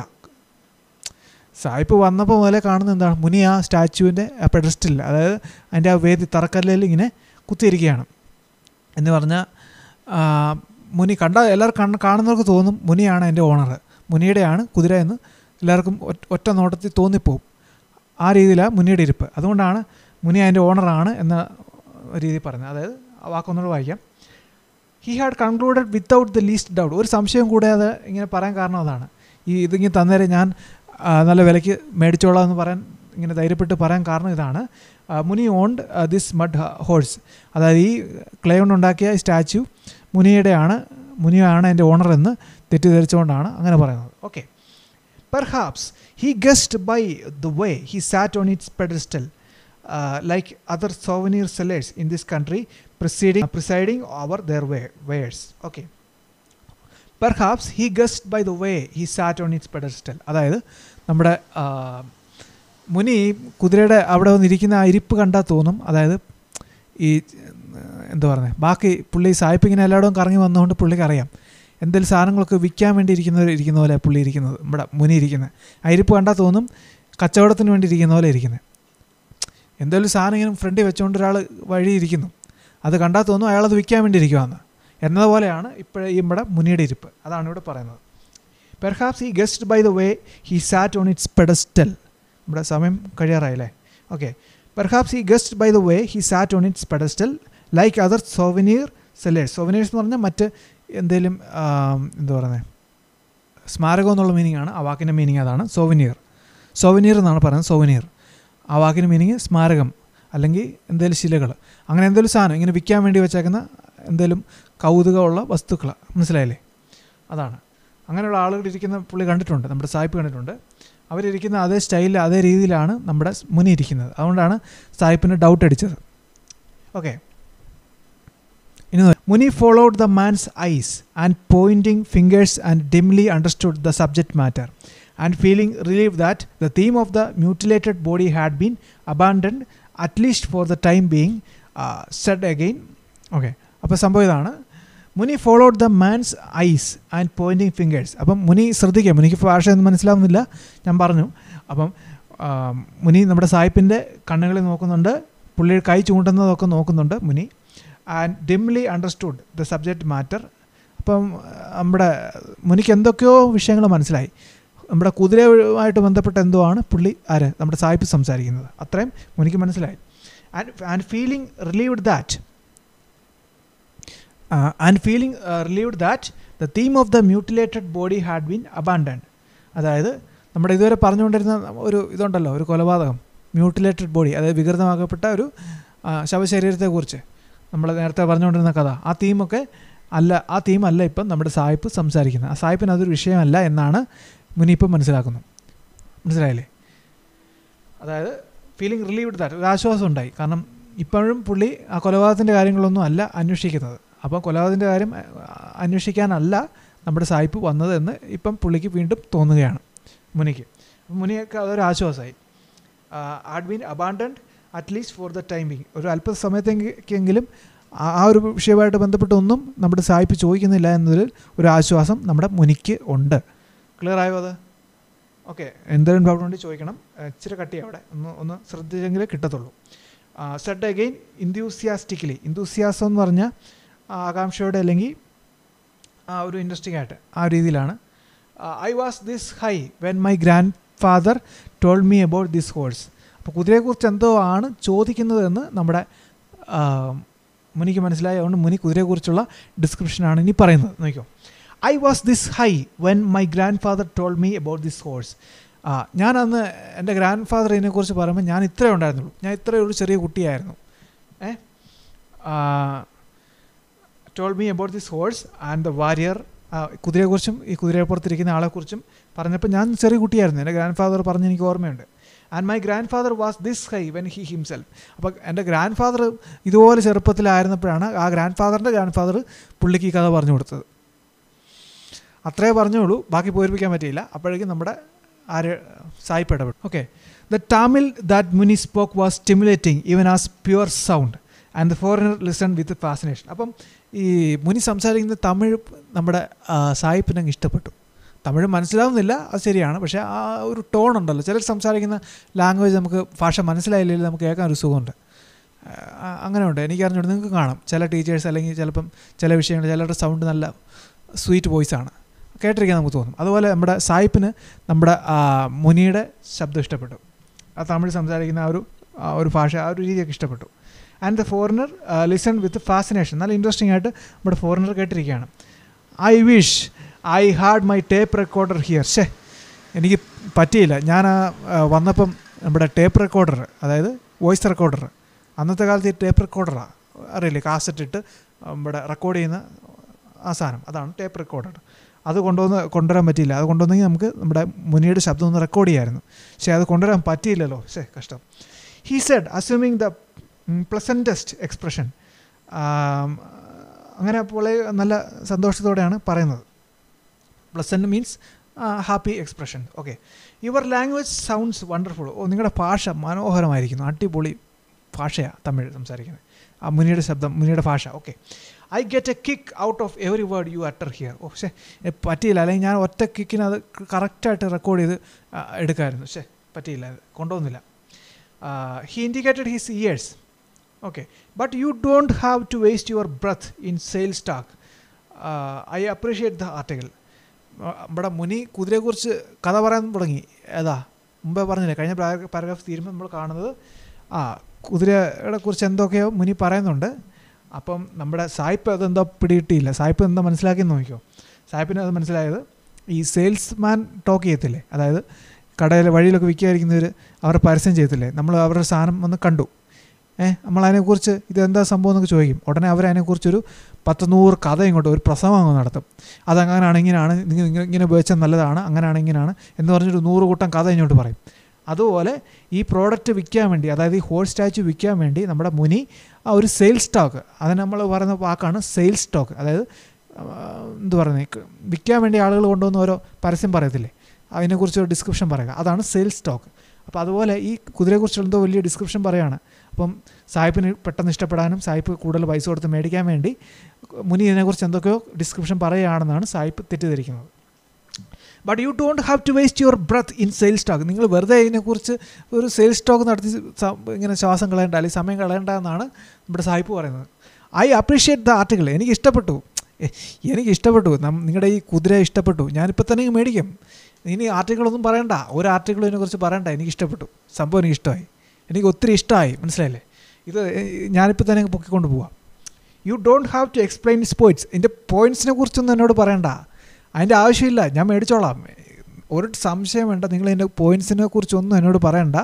സായിപ്പ് വന്നപ്പോൾ മുതലേ കാണുന്നത് എന്താണ്? മുനി ആ സ്റ്റാച്ചുവിൻ്റെ ആ പെഡസ്റ്റൽ, അതായത് അതിൻ്റെ ആ വേദി തറക്കല്ലിൽ ഇങ്ങനെ കുത്തിയിരിക്കുകയാണ്. എന്ന് പറഞ്ഞാൽ മുനി എല്ലാവർക്കും കാണുന്നവർക്ക് തോന്നും മുനിയാണ് എൻ്റെ ഓണർ, മുനിയുടെയാണ് കുതിര എന്ന് എല്ലാവർക്കും ഒറ്റ നോട്ടത്തിൽ തോന്നിപ്പോവും. ആ രീതിയിലാണ് മുനിയുടെ ഇരിപ്പ്. അതുകൊണ്ടാണ് മുനി അതിൻ്റെ ഓണറാണ് എന്ന രീതി പറയുന്നത്. അതായത് ആ വാക്കൊന്നുകൂടെ വായിക്കാം. He had concluded without the least doubt. ഒരു സംശയം കൂടാതെ ഇങ്ങനെ പറയാൻ കാരണം അതാണ്. ഇതിങ്ങനെ തന്നേരെ ഞാൻ നല്ല വിലയ്ക്ക് മേടിച്ചോളാം എന്ന് പറയാൻ ഇങ്ങനെ ധൈര്യപ്പെട്ട് പറയാൻ കാരണം ഇതാണ്. മുനി ഓൺഡ് ദിസ് മഡ് ഹോഴ്സ്. അതായത് ഈ ക്ലേ കൊണ്ടുണ്ടാക്കിയ സ്റ്റാച്ചു മുനിയാണ് എൻ്റെ ഓണർ എന്ന് തെറ്റിദ്ധരിച്ചുകൊണ്ടാണ് അങ്ങനെ പറയുന്നത്. Okay. Perhaps he guessed by the way he sat on its pedestal, like other souvenir sellers in this country, presiding over their wares. Okay. Perhaps he guessed by the way he sat on its pedestal. അതായത് നമ്മുടെ മുനി കുതിരയുടെ അവിടെ വന്നിരിക്കുന്ന ആ ഇരിപ്പ് കണ്ടാൽ തോന്നും, അതായത് ഈ എന്താ പറയുന്നത്, ബാക്കി പുള്ളി സായിപ്പ് ഇങ്ങനെ എല്ലായിടവും കറങ്ങി വന്നതുകൊണ്ട് പുള്ളിക്ക് അറിയാം എന്തെങ്കിലും സാധനങ്ങളൊക്കെ വിൽക്കാൻ വേണ്ടി ഇരിക്കുന്ന പോലെ പുള്ളി ഇരിക്കുന്നത്, നമ്മുടെ മുനി ഇരിക്കുന്നത്. ആ ഇരിപ്പ് കണ്ടാൽ തോന്നും കച്ചവടത്തിന് വേണ്ടി ഇരിക്കുന്ന പോലെ ഇരിക്കുന്നത്. എന്തെങ്കിലും സാധനം ഇങ്ങനെ ഫ്രണ്ടിൽ വെച്ചുകൊണ്ട് ഒരാൾ വഴി ഇരിക്കുന്നു, അത് കണ്ടാൽ തോന്നും അയാളത് വിൽക്കാൻ വേണ്ടി ഇരിക്കുവാന്ന് എന്നതുപോലെയാണ് ഇപ്പോഴേ ഇവിടെ മുനിയുടെ ഇരിപ്പ്. അതാണ് ഇവിടെ പറയുന്നത്. Perhaps he guessed by the way he sat on its pedestal. ഇവിടെ സമയം കഴിയാറായില്ലേ? Okay. Perhaps he guessed by the way he sat on its pedestal like other souvenir sellers. Souvenirs എന്ന് പറഞ്ഞാൽ മറ്റ് എന്തെങ്കിലും എന്താ പറയുന്നത്, സ്മാരകം എന്നുള്ള മീനിങ് ആണ്. ആ വാക്കിൻ്റെ മീനിങ് അതാണ് സോവനീർ എന്നാണ് പറയുന്നത്. സോവനീർ ആ വാക്കിൻ്റെ മീനിങ് സ്മാരകം അല്ലെങ്കിൽ എന്തെങ്കിലും ശിലകൾ, അങ്ങനെ എന്തെങ്കിലും സാധനം ഇങ്ങനെ വിൽക്കാൻ വേണ്ടി വെച്ചേക്കുന്ന എന്തെങ്കിലും കൗതുകമുള്ള വസ്തുക്കൾ. മനസ്സിലായില്ലേ? അതാണ്. അങ്ങനെയുള്ള ആളുകൾ ഇരിക്കുന്ന പുള്ളി കണ്ടിട്ടുണ്ട്, നമ്മുടെ സായിപ്പ് കണ്ടിട്ടുണ്ട്. അവരിരിക്കുന്ന അതേ സ്റ്റൈലിൽ അതേ രീതിയിലാണ് നമ്മുടെ മുനി ഇരിക്കുന്നത്. അതുകൊണ്ടാണ് സായിപ്പിന് ഡൗട്ട് അടിച്ചത്. ഓക്കെ. ഇനി Muni followed the man's eyes and pointing fingers and dimly understood the subject matter and feeling relieve that the theme of the mutilated body had been abandoned at least for the time being said again. Okay. അപ്പോൾ സംഭവം ഇതാണ്, Muni followed the man's eyes and pointing fingers. അപ്പം മുനി ശ്രദ്ധിക്കുക, മുനിക്ക് ഭാഷയൊന്നും മനസ്സിലാവുന്നില്ല, ഞാൻ പറഞ്ഞു. അപ്പം മുനി നമ്മുടെ സായിപ്പിൻ്റെ കണ്ണുകളിൽ നോക്കുന്നുണ്ട്, പുള്ളിയുടെ കൈ ചൂണ്ടുന്നതൊക്കെ നോക്കുന്നുണ്ട് Muni. And dimly understood the subject matter. അപ്പം നമ്മുടെ മുനിക്ക് എന്തൊക്കെയോ വിഷയങ്ങൾ മനസ്സിലായി. നമ്മുടെ കുതിരയുമായിട്ട് ബന്ധപ്പെട്ട എന്തോ ആണ് പുള്ളി നമ്മുടെ സായിപ്പ് സംസാരിക്കുന്നത്, അത്രയും മുനിക്ക് മനസ്സിലായി. And feeling relieved that the theme of the mutilated body had been abandoned. അതായത് നമ്മുടെ ഇതുവരെ പറഞ്ഞുകൊണ്ടിരുന്ന ഒരു ഇതുണ്ടല്ലോ, ഒരു കൊലപാതകം, മ്യൂട്ടിലേറ്റഡ് ബോഡി, അതായത് വികൃതമാക്കപ്പെട്ട ഒരു ശവശരീരത്തെക്കുറിച്ച് നമ്മൾ നേരത്തെ പറഞ്ഞുകൊണ്ടിരുന്ന കഥ, ആ തീമല്ല ഇപ്പം നമ്മുടെ സായിപ്പ് സംസാരിക്കുന്നത്. ആ സായിപ്പിന് അതൊരു വിഷയമല്ല എന്നാണ് മുനി ഇപ്പം മനസ്സിലായില്ലേ? അതായത് ഫീലിംഗ് റിലീവ്ഡ് ദാറ്റ്, ഒരു ആശ്വാസം ഉണ്ടായി. കാരണം ഇപ്പോഴും പുള്ളി ആ കൊലപാതകത്തിൻ്റെ കാര്യങ്ങളൊന്നും അല്ല അന്വേഷിക്കുന്നത്. അപ്പോൾ കൊലപാതകത്തിൻ്റെ കാര്യം അന്വേഷിക്കാനല്ല നമ്മുടെ സായിപ്പ് വന്നത് എന്ന് ഇപ്പം പുള്ളിക്ക് വീണ്ടും തോന്നുകയാണ് മുനിക്ക്. അപ്പം മുനിയൊക്കെ അതൊരു ആശ്വാസമായി. Had been abandoned at least for the time being. ഒരു അല്പസമയത്തേക്കെങ്കിലും ആ ഒരു വിഷയമായിട്ട് ബന്ധപ്പെട്ടൊന്നും നമ്മുടെ സായിപ്പ് ചോദിക്കുന്നില്ല എന്നൊരു ആശ്വാസം നമ്മുടെ മുനിക്ക് ഉണ്ട്. ക്ലിയർ ആയോ അത്? ഓക്കെ. എന്തെങ്കിലും ഡൗട്ട് ഉണ്ടെങ്കിൽ ചോദിക്കണം. ഇച്ചിരി കട്ടി അവിടെ ഒന്ന് ശ്രദ്ധിച്ചെങ്കിലേ കിട്ടത്തുള്ളൂ. Z again ഇൻതൂസിയാസ്റ്റിക്കലി. ഇൻതൂസിയാസം എന്ന് പറഞ്ഞാൽ ആകാംക്ഷയോടെ അല്ലെങ്കിൽ ഒരു ഇൻട്രസ്റ്റിംഗ് ആയിട്ട് ആ രീതിയിലാണ്. I was this high when my grand father told me about this horse. അപ്പോൾ കുതിരയെക്കുറിച്ച് എന്തോ ആണ് ചോദിക്കുന്നതെന്ന് നമ്മുടെ മുനിക്ക് മനസ്സിലായി. അതുകൊണ്ട് മുനി കുതിരയെക്കുറിച്ചുള്ള ഡിസ്ക്രിപ്ഷനാണ് ഇനി പറയുന്നത്. നോക്കിയോ. I was this high when my grand father told me about this horse. ഞാൻ അന്ന് എൻ്റെ ഗ്രാൻഡ് ഫാദർ ഇതിനെക്കുറിച്ച് പറയുമ്പോൾ ഞാൻ ഇത്രയേ ഉണ്ടായിരുന്നുള്ളൂ, ഞാൻ ഇത്രയൊരു ചെറിയ കുട്ടിയായിരുന്നു. Told me about this horse and the warrior. കുതിരയെക്കുറിച്ചും ഈ കുതിരയെപ്പുറത്തിരിക്കുന്ന ആളെക്കുറിച്ചും പറഞ്ഞപ്പോൾ ഞാൻ ചെറിയ കുട്ടിയായിരുന്നു. എൻ്റെ ഗ്രാൻഡ് ഫാദർ പറഞ്ഞ് എനിക്ക് ഓർമ്മയുണ്ട്. And my grand father was this high when he himself. അപ്പോൾ എൻ്റെ ഗ്രാൻഡ് ഫാദർ ഇതുപോലെ ചെറുപ്പത്തിലായിരുന്നപ്പോഴാണ് ആ ഗ്രാൻഡ് ഫാദർ പുള്ളിക്ക് ഈ കഥ പറഞ്ഞു കൊടുത്തത്. അത്രേ പറഞ്ഞോളൂ, ബാക്കി പൂരിപ്പിക്കാൻ പറ്റിയില്ല. അപ്പോഴേക്കും നമ്മുടെ സായിപ്പ് ഇടപെടും. ഓക്കെ. ദ തമിഴ് ദാറ്റ് മുനി spoke was stimulating even as pure sound and the foreigner listen with fascination. അപ്പം ഈ മുനി സംസാരിക്കുന്ന തമിഴ് നമ്മുടെ സായിപ്പിനെ ഇഷ്ടപ്പെട്ടു. തമിഴ് മനസ്സിലാവുന്നില്ല, അത് ശരിയാണ്, പക്ഷേ ആ ഒരു ടോൺ ഉണ്ടല്ലോ, ചിലർ സംസാരിക്കുന്ന ലാംഗ്വേജ് നമുക്ക് ഭാഷ മനസ്സിലായില്ലെങ്കിൽ നമുക്ക് കേൾക്കാൻ ഒരു സുഖമുണ്ട്. അങ്ങനെ ഉണ്ട്, എനിക്കറിഞ്ഞുകൊണ്ട് നിങ്ങൾക്ക് കാണാം ചില ടീച്ചേഴ്സ് അല്ലെങ്കിൽ ചിലപ്പം ചില വിഷയങ്ങൾ ചിലരുടെ സൗണ്ട് നല്ല സ്വീറ്റ് വോയിസാണ്, കേട്ടിരിക്കാൻ നമുക്ക് തോന്നും. അതുപോലെ നമ്മുടെ സായിപ്പിന് നമ്മുടെ മുനിയുടെ ശബ്ദം ഇഷ്ടപ്പെട്ടു. ആ തമിഴ് സംസാരിക്കുന്ന ആ ഒരു ഭാഷ, ആ ഒരു രീതിയൊക്കെ ഇഷ്ടപ്പെട്ടു. And the foreigner listen with fascination. നല്ല ഇൻട്രസ്റ്റിംഗ് ആയിട്ട് നമ്മുടെ ഫോറിനർ കേട്ടിരിക്കുകയാണ്. I wish I had my tape recorder here. എനിക്ക് പറ്റിയില്ല, ഞാൻ വന്നപ്പം നമ്മുടെ ടേപ്പ് റെക്കോർഡർ, അതായത് വോയിസ് റെക്കോർഡർ, അന്നത്തെ കാലത്ത് ഈ ടേപ്പ് റെക്കോർഡറാണ്, അറിയില്ലേ, കാസറ്റ് ഇട്ട് നമ്മുടെ റെക്കോർഡ് ചെയ്യുന്ന ആ സാധനം, അതാണ് ടേപ്പ് റെക്കോർഡർ. അത് കൊണ്ടുവരാൻ പറ്റിയില്ല. അത് കൊണ്ടുവന്നെങ്കിൽ നമുക്ക് നമ്മുടെ മുനിയുടെ ശബ്ദം ഒന്ന് റെക്കോർഡ് ചെയ്യാമായിരുന്നു. പക്ഷേ അത് കൊണ്ടുവരാൻ പറ്റിയില്ലല്ലോ. കഷ്ടം. He said assuming the pleasantest expression. അങ്ങനെ പോലെ നല്ല സന്തോഷത്തോടെയാണ് പറയുന്നത്. Pleasant means happy expression. Okay. Your language sounds wonderful. നിങ്ങളുടെ ഭാഷ മനോഹരമായിരിക്കുന്നു, അടിപൊളി ഭാഷയാണ് തമിഴ് സംസാരിക്കുന്നത്. ആ മുനിയുടെ ശബ്ദം, മുനിയുടെ ഭാഷ. Okay. I get a kick out of every word you utter here. പക്ഷേ പറ്റിയില്ല, അല്ലെങ്കിൽ ഞാൻ ഒറ്റ കിക്കിന് അത് കറക്റ്റായിട്ട് റെക്കോർഡ് ചെയ്ത് എടുക്കാമായിരുന്നു. പറ്റിയില്ല, അത് കൊണ്ടുവന്നില്ല. He indicated his ears. Okay. But you don't have to waste your breath in sales talk. I appreciate the article. നമ്മുടെ മുനി കുതിരയെക്കുറിച്ച് കഥ പറയാൻ തുടങ്ങി. മുമ്പേ പറഞ്ഞില്ലേ, കഴിഞ്ഞ പാരഗ്രാഫ് തീരുമ്പോൾ നമ്മൾ കാണുന്നത് കുതിരയെ കുറിച്ച് എന്തൊക്കെയോ മുനി പറയുന്നുണ്ട്. അപ്പം നമ്മുടെ സായിപ്പ് അതെന്തോ പിടികിട്ടിയില്ല. സായിപ്പ് എന്തോ മനസ്സിലാക്കി നോക്കിയോ. സായിപ്പിന് അത് മനസ്സിലായത് ഈ സെയിൽസ്മാൻ ടോക്ക് ചെയ്യത്തില്ലേ, അതായത് കടയിൽ വഴിയിലൊക്കെ വിൽക്കാതിരിക്കുന്നവർ അവർ പരസ്യം ചെയ്യത്തില്ലേ, നമ്മൾ അവരുടെ സാധനം ഒന്ന് കണ്ടു, നമ്മളതിനെക്കുറിച്ച് ഇതെന്താ സംഭവം എന്നൊക്കെ ചോദിക്കും. ഉടനെ അവരതിനെക്കുറിച്ചൊരു 10-100 കഥ ഇങ്ങോട്ട് ഒരു പ്രസംഗം അങ്ങ് നടത്തും. അതങ്ങനെയാണ്, ഇങ്ങനെയാണ്, ഇങ്ങനെ ഉപയോഗിച്ചാൽ നല്ലതാണ്, അങ്ങനെയാണ്, ഇങ്ങനെയാണ് എന്ന് പറഞ്ഞൊരു 100 കൂട്ടം കഥ ഇങ്ങോട്ട് പറയും. അതുപോലെ ഈ പ്രോഡക്റ്റ് വിൽക്കാൻ വേണ്ടി, അതായത് ഈ ഹോൾ സ്റ്റാച്ചു വിൽക്കാൻ വേണ്ടി നമ്മുടെ മുനി ഒരു സെയിൽസ് സ്റ്റോക്ക്, അതിന് നമ്മൾ പറയുന്ന വാക്കാണ് സെയിൽസ് സ്റ്റോക്ക്. അതായത് എന്ത് പറയുന്നത്, വിൽക്കാൻ വേണ്ടി ആളുകൾ കൊണ്ടുവന്ന് ഓരോ പരസ്യം പറയത്തില്ലേ, അതിനെക്കുറിച്ച് ഒരു ഡിസ്ക്രിപ്ഷൻ പറയുക, അതാണ് സെയിൽസ് സ്റ്റോക്ക്. അപ്പോൾ അതുപോലെ ഈ കുതിരയെക്കുറിച്ച് എന്തോ വലിയ ഡിസ്ക്രിപ്ഷൻ പറയുകയാണ്. അപ്പം സായിപ്പിന് പെട്ടെന്ന് ഇഷ്ടപ്പെടാനും സായിപ്പ് കൂടുതൽ പൈസ കൊടുത്ത് മേടിക്കാൻ വേണ്ടി മുനി ഇതിനെക്കുറിച്ച് എന്തൊക്കെയോ ഡിസ്ക്രിപ്ഷൻ പറയുകയാണെന്നാണ് സായിപ്പ് തെറ്റിദ്ധരിക്കുന്നത്. But you don't have to waste your breath in sales stock. നിങ്ങൾ വെറുതെ ഇതിനെക്കുറിച്ച് ഒരു സെയിൽസ് സ്റ്റോക്ക് നടത്തി ഇങ്ങനെ ശ്വാസം കളയേണ്ട, അല്ലെങ്കിൽ സമയം കളയേണ്ട എന്നാണ് നമ്മുടെ സായിപ്പ് പറയുന്നത്. I appreciate the article. എനിക്ക് ഇഷ്ടപ്പെട്ടു. നിങ്ങളുടെ ഈ കുതിര ഇഷ്ടപ്പെട്ടു. ഞാനിപ്പോൾ തന്നെ മേടിക്കും. ഇനി ആർട്ടിക്കിളൊന്നും പറയണ്ട, ഒരു ആർട്ടിക്കിളും ഇതിനെക്കുറിച്ച് പറയണ്ട. എനിക്കിഷ്ടപ്പെട്ടു, സംഭവം എനിക്കിഷ്ടമായി, എനിക്ക് ഒത്തിരി ഇഷ്ടമായി. മനസ്സിലായില്ലേ? ഇത് ഞാനിപ്പോൾ തന്നെ പൊക്കിക്കൊണ്ട് പോവാം. You don't have to explain its points. ഇതിൻ്റെ പോയിൻറ്റ്സിനെ കുറിച്ചൊന്നും എന്നോട് പറയണ്ട, അതിൻ്റെ ആവശ്യമില്ല, ഞാൻ മേടിച്ചോളാം. ഒരു സംശയം വേണ്ട, നിങ്ങൾ ഇതിൻ്റെ പോയിൻറ്റ്സിനെ കുറിച്ചൊന്നും എന്നോട് പറയണ്ട,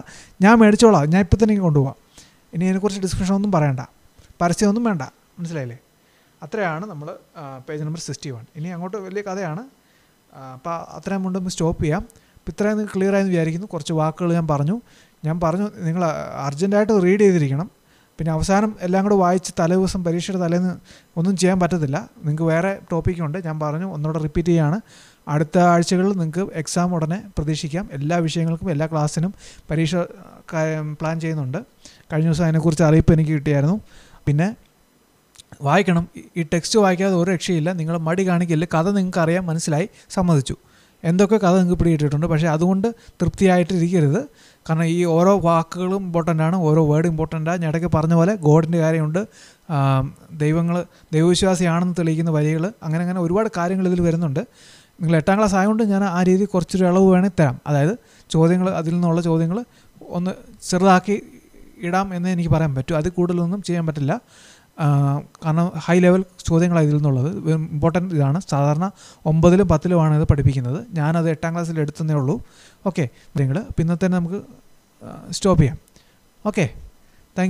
ഞാൻ മേടിച്ചോളാം, ഞാൻ ഇപ്പോൾ തന്നെ കൊണ്ടുപോകാം. ഇനി അതിനെക്കുറിച്ച് ഡിസ്കഷൻ ഒന്നും പറയണ്ട, പരസ്യമൊന്നും വേണ്ട. മനസ്സിലായില്ലേ? അത്രയാണ് നമ്മൾ പേജ് നമ്പർ 61. ഇനി അങ്ങോട്ട് വലിയ കഥയാണ്. അപ്പോൾ അത്രയും കൊണ്ട് സ്റ്റോപ്പ് ചെയ്യാം. അപ്പോൾ ഇത്രയും നിങ്ങൾക്ക് ക്ലിയർ ആയെന്ന് വിചാരിക്കുന്നു. കുറച്ച് വാക്കുകൾ ഞാൻ പറഞ്ഞു നിങ്ങൾ അർജൻറ്റായിട്ട് റീഡ് ചെയ്തിരിക്കണം. പിന്നെ അവസാനം എല്ലാം കൂടെ വായിച്ച് തലേദിവസം പരീക്ഷയുടെ തലേന്ന് ഒന്നും ചെയ്യാൻ പറ്റത്തില്ല. നിങ്ങൾക്ക് വേറെ ടോപ്പിക്കുണ്ട്, ഞാൻ പറഞ്ഞു, ഒന്നുകൂടെ റിപ്പീറ്റ് ചെയ്യുകയാണ്. അടുത്ത ആഴ്ചകളിൽ നിങ്ങൾക്ക് എക്സാം ഉടനെ പ്രതീക്ഷിക്കാം. എല്ലാ വിഷയങ്ങൾക്കും എല്ലാ ക്ലാസ്സിനും പരീക്ഷ പ്ലാൻ ചെയ്യുന്നുണ്ട്. കഴിഞ്ഞ ദിവസം അതിനെക്കുറിച്ച് അറിയിപ്പ് എനിക്ക് കിട്ടിയായിരുന്നു. പിന്നെ വായിക്കണം. ഈ ടെക്സ്റ്റ് വായിക്കാതെ ഒരു രക്ഷയില്ല. നിങ്ങൾ മടി കാണിക്കില്ല. കഥ നിങ്ങൾക്ക് അറിയാൻ മനസ്സിലായി, സമ്മതിച്ചു. എന്തൊക്കെ കഥ നിങ്ങൾക്ക് പിടിയിട്ടിട്ടുണ്ട്. പക്ഷേ അതുകൊണ്ട് തൃപ്തിയായിട്ടിരിക്കരുത്. കാരണം ഈ ഓരോ വാക്കുകളും ഇമ്പോർട്ടൻ്റാണ്, ഓരോ വേർഡ് ഇമ്പോർട്ടൻ്റാണ്. ഞാൻ ഇടയ്ക്ക് പറഞ്ഞ പോലെ ഗോഡിൻ്റെ കാര്യമുണ്ട്, ദൈവവിശ്വാസിയാണെന്ന് തെളിയിക്കുന്ന വരികൾ, അങ്ങനെ ഒരുപാട് കാര്യങ്ങൾ ഇതിൽ വരുന്നുണ്ട്. നിങ്ങൾ 8ാം ക്ലാസ് ആയതുകൊണ്ട് ഞാൻ ആ രീതിയിൽ കുറച്ചൊരു ഇളവ് വേണമെങ്കിൽ തരാം. അതായത് ചോദ്യങ്ങൾ, അതിൽ നിന്നുള്ള ചോദ്യങ്ങൾ ഒന്ന് ചെറുതാക്കി ഇടാം എന്ന് എനിക്ക് പറയാൻ പറ്റും. അതിൽ കൂടുതലൊന്നും ചെയ്യാൻ പറ്റില്ല. കാരണം ഹൈ ലെവൽ ചോദ്യങ്ങളാണ് ഇതിൽ നിന്നുള്ളത്. ഇമ്പോർട്ടൻ്റ് ഇതാണ്. സാധാരണ 9ലും 10ലുമാണ് ഇത് പഠിപ്പിക്കുന്നത്. ഞാനത് 8ാം ക്ലാസ്സിൽ എടുത്തതേ ഉള്ളൂ. ഓക്കെ, നിങ്ങൾ ഇന്നത്തെ നമുക്ക് സ്റ്റോപ്പ് ചെയ്യാം. Okay, thank you.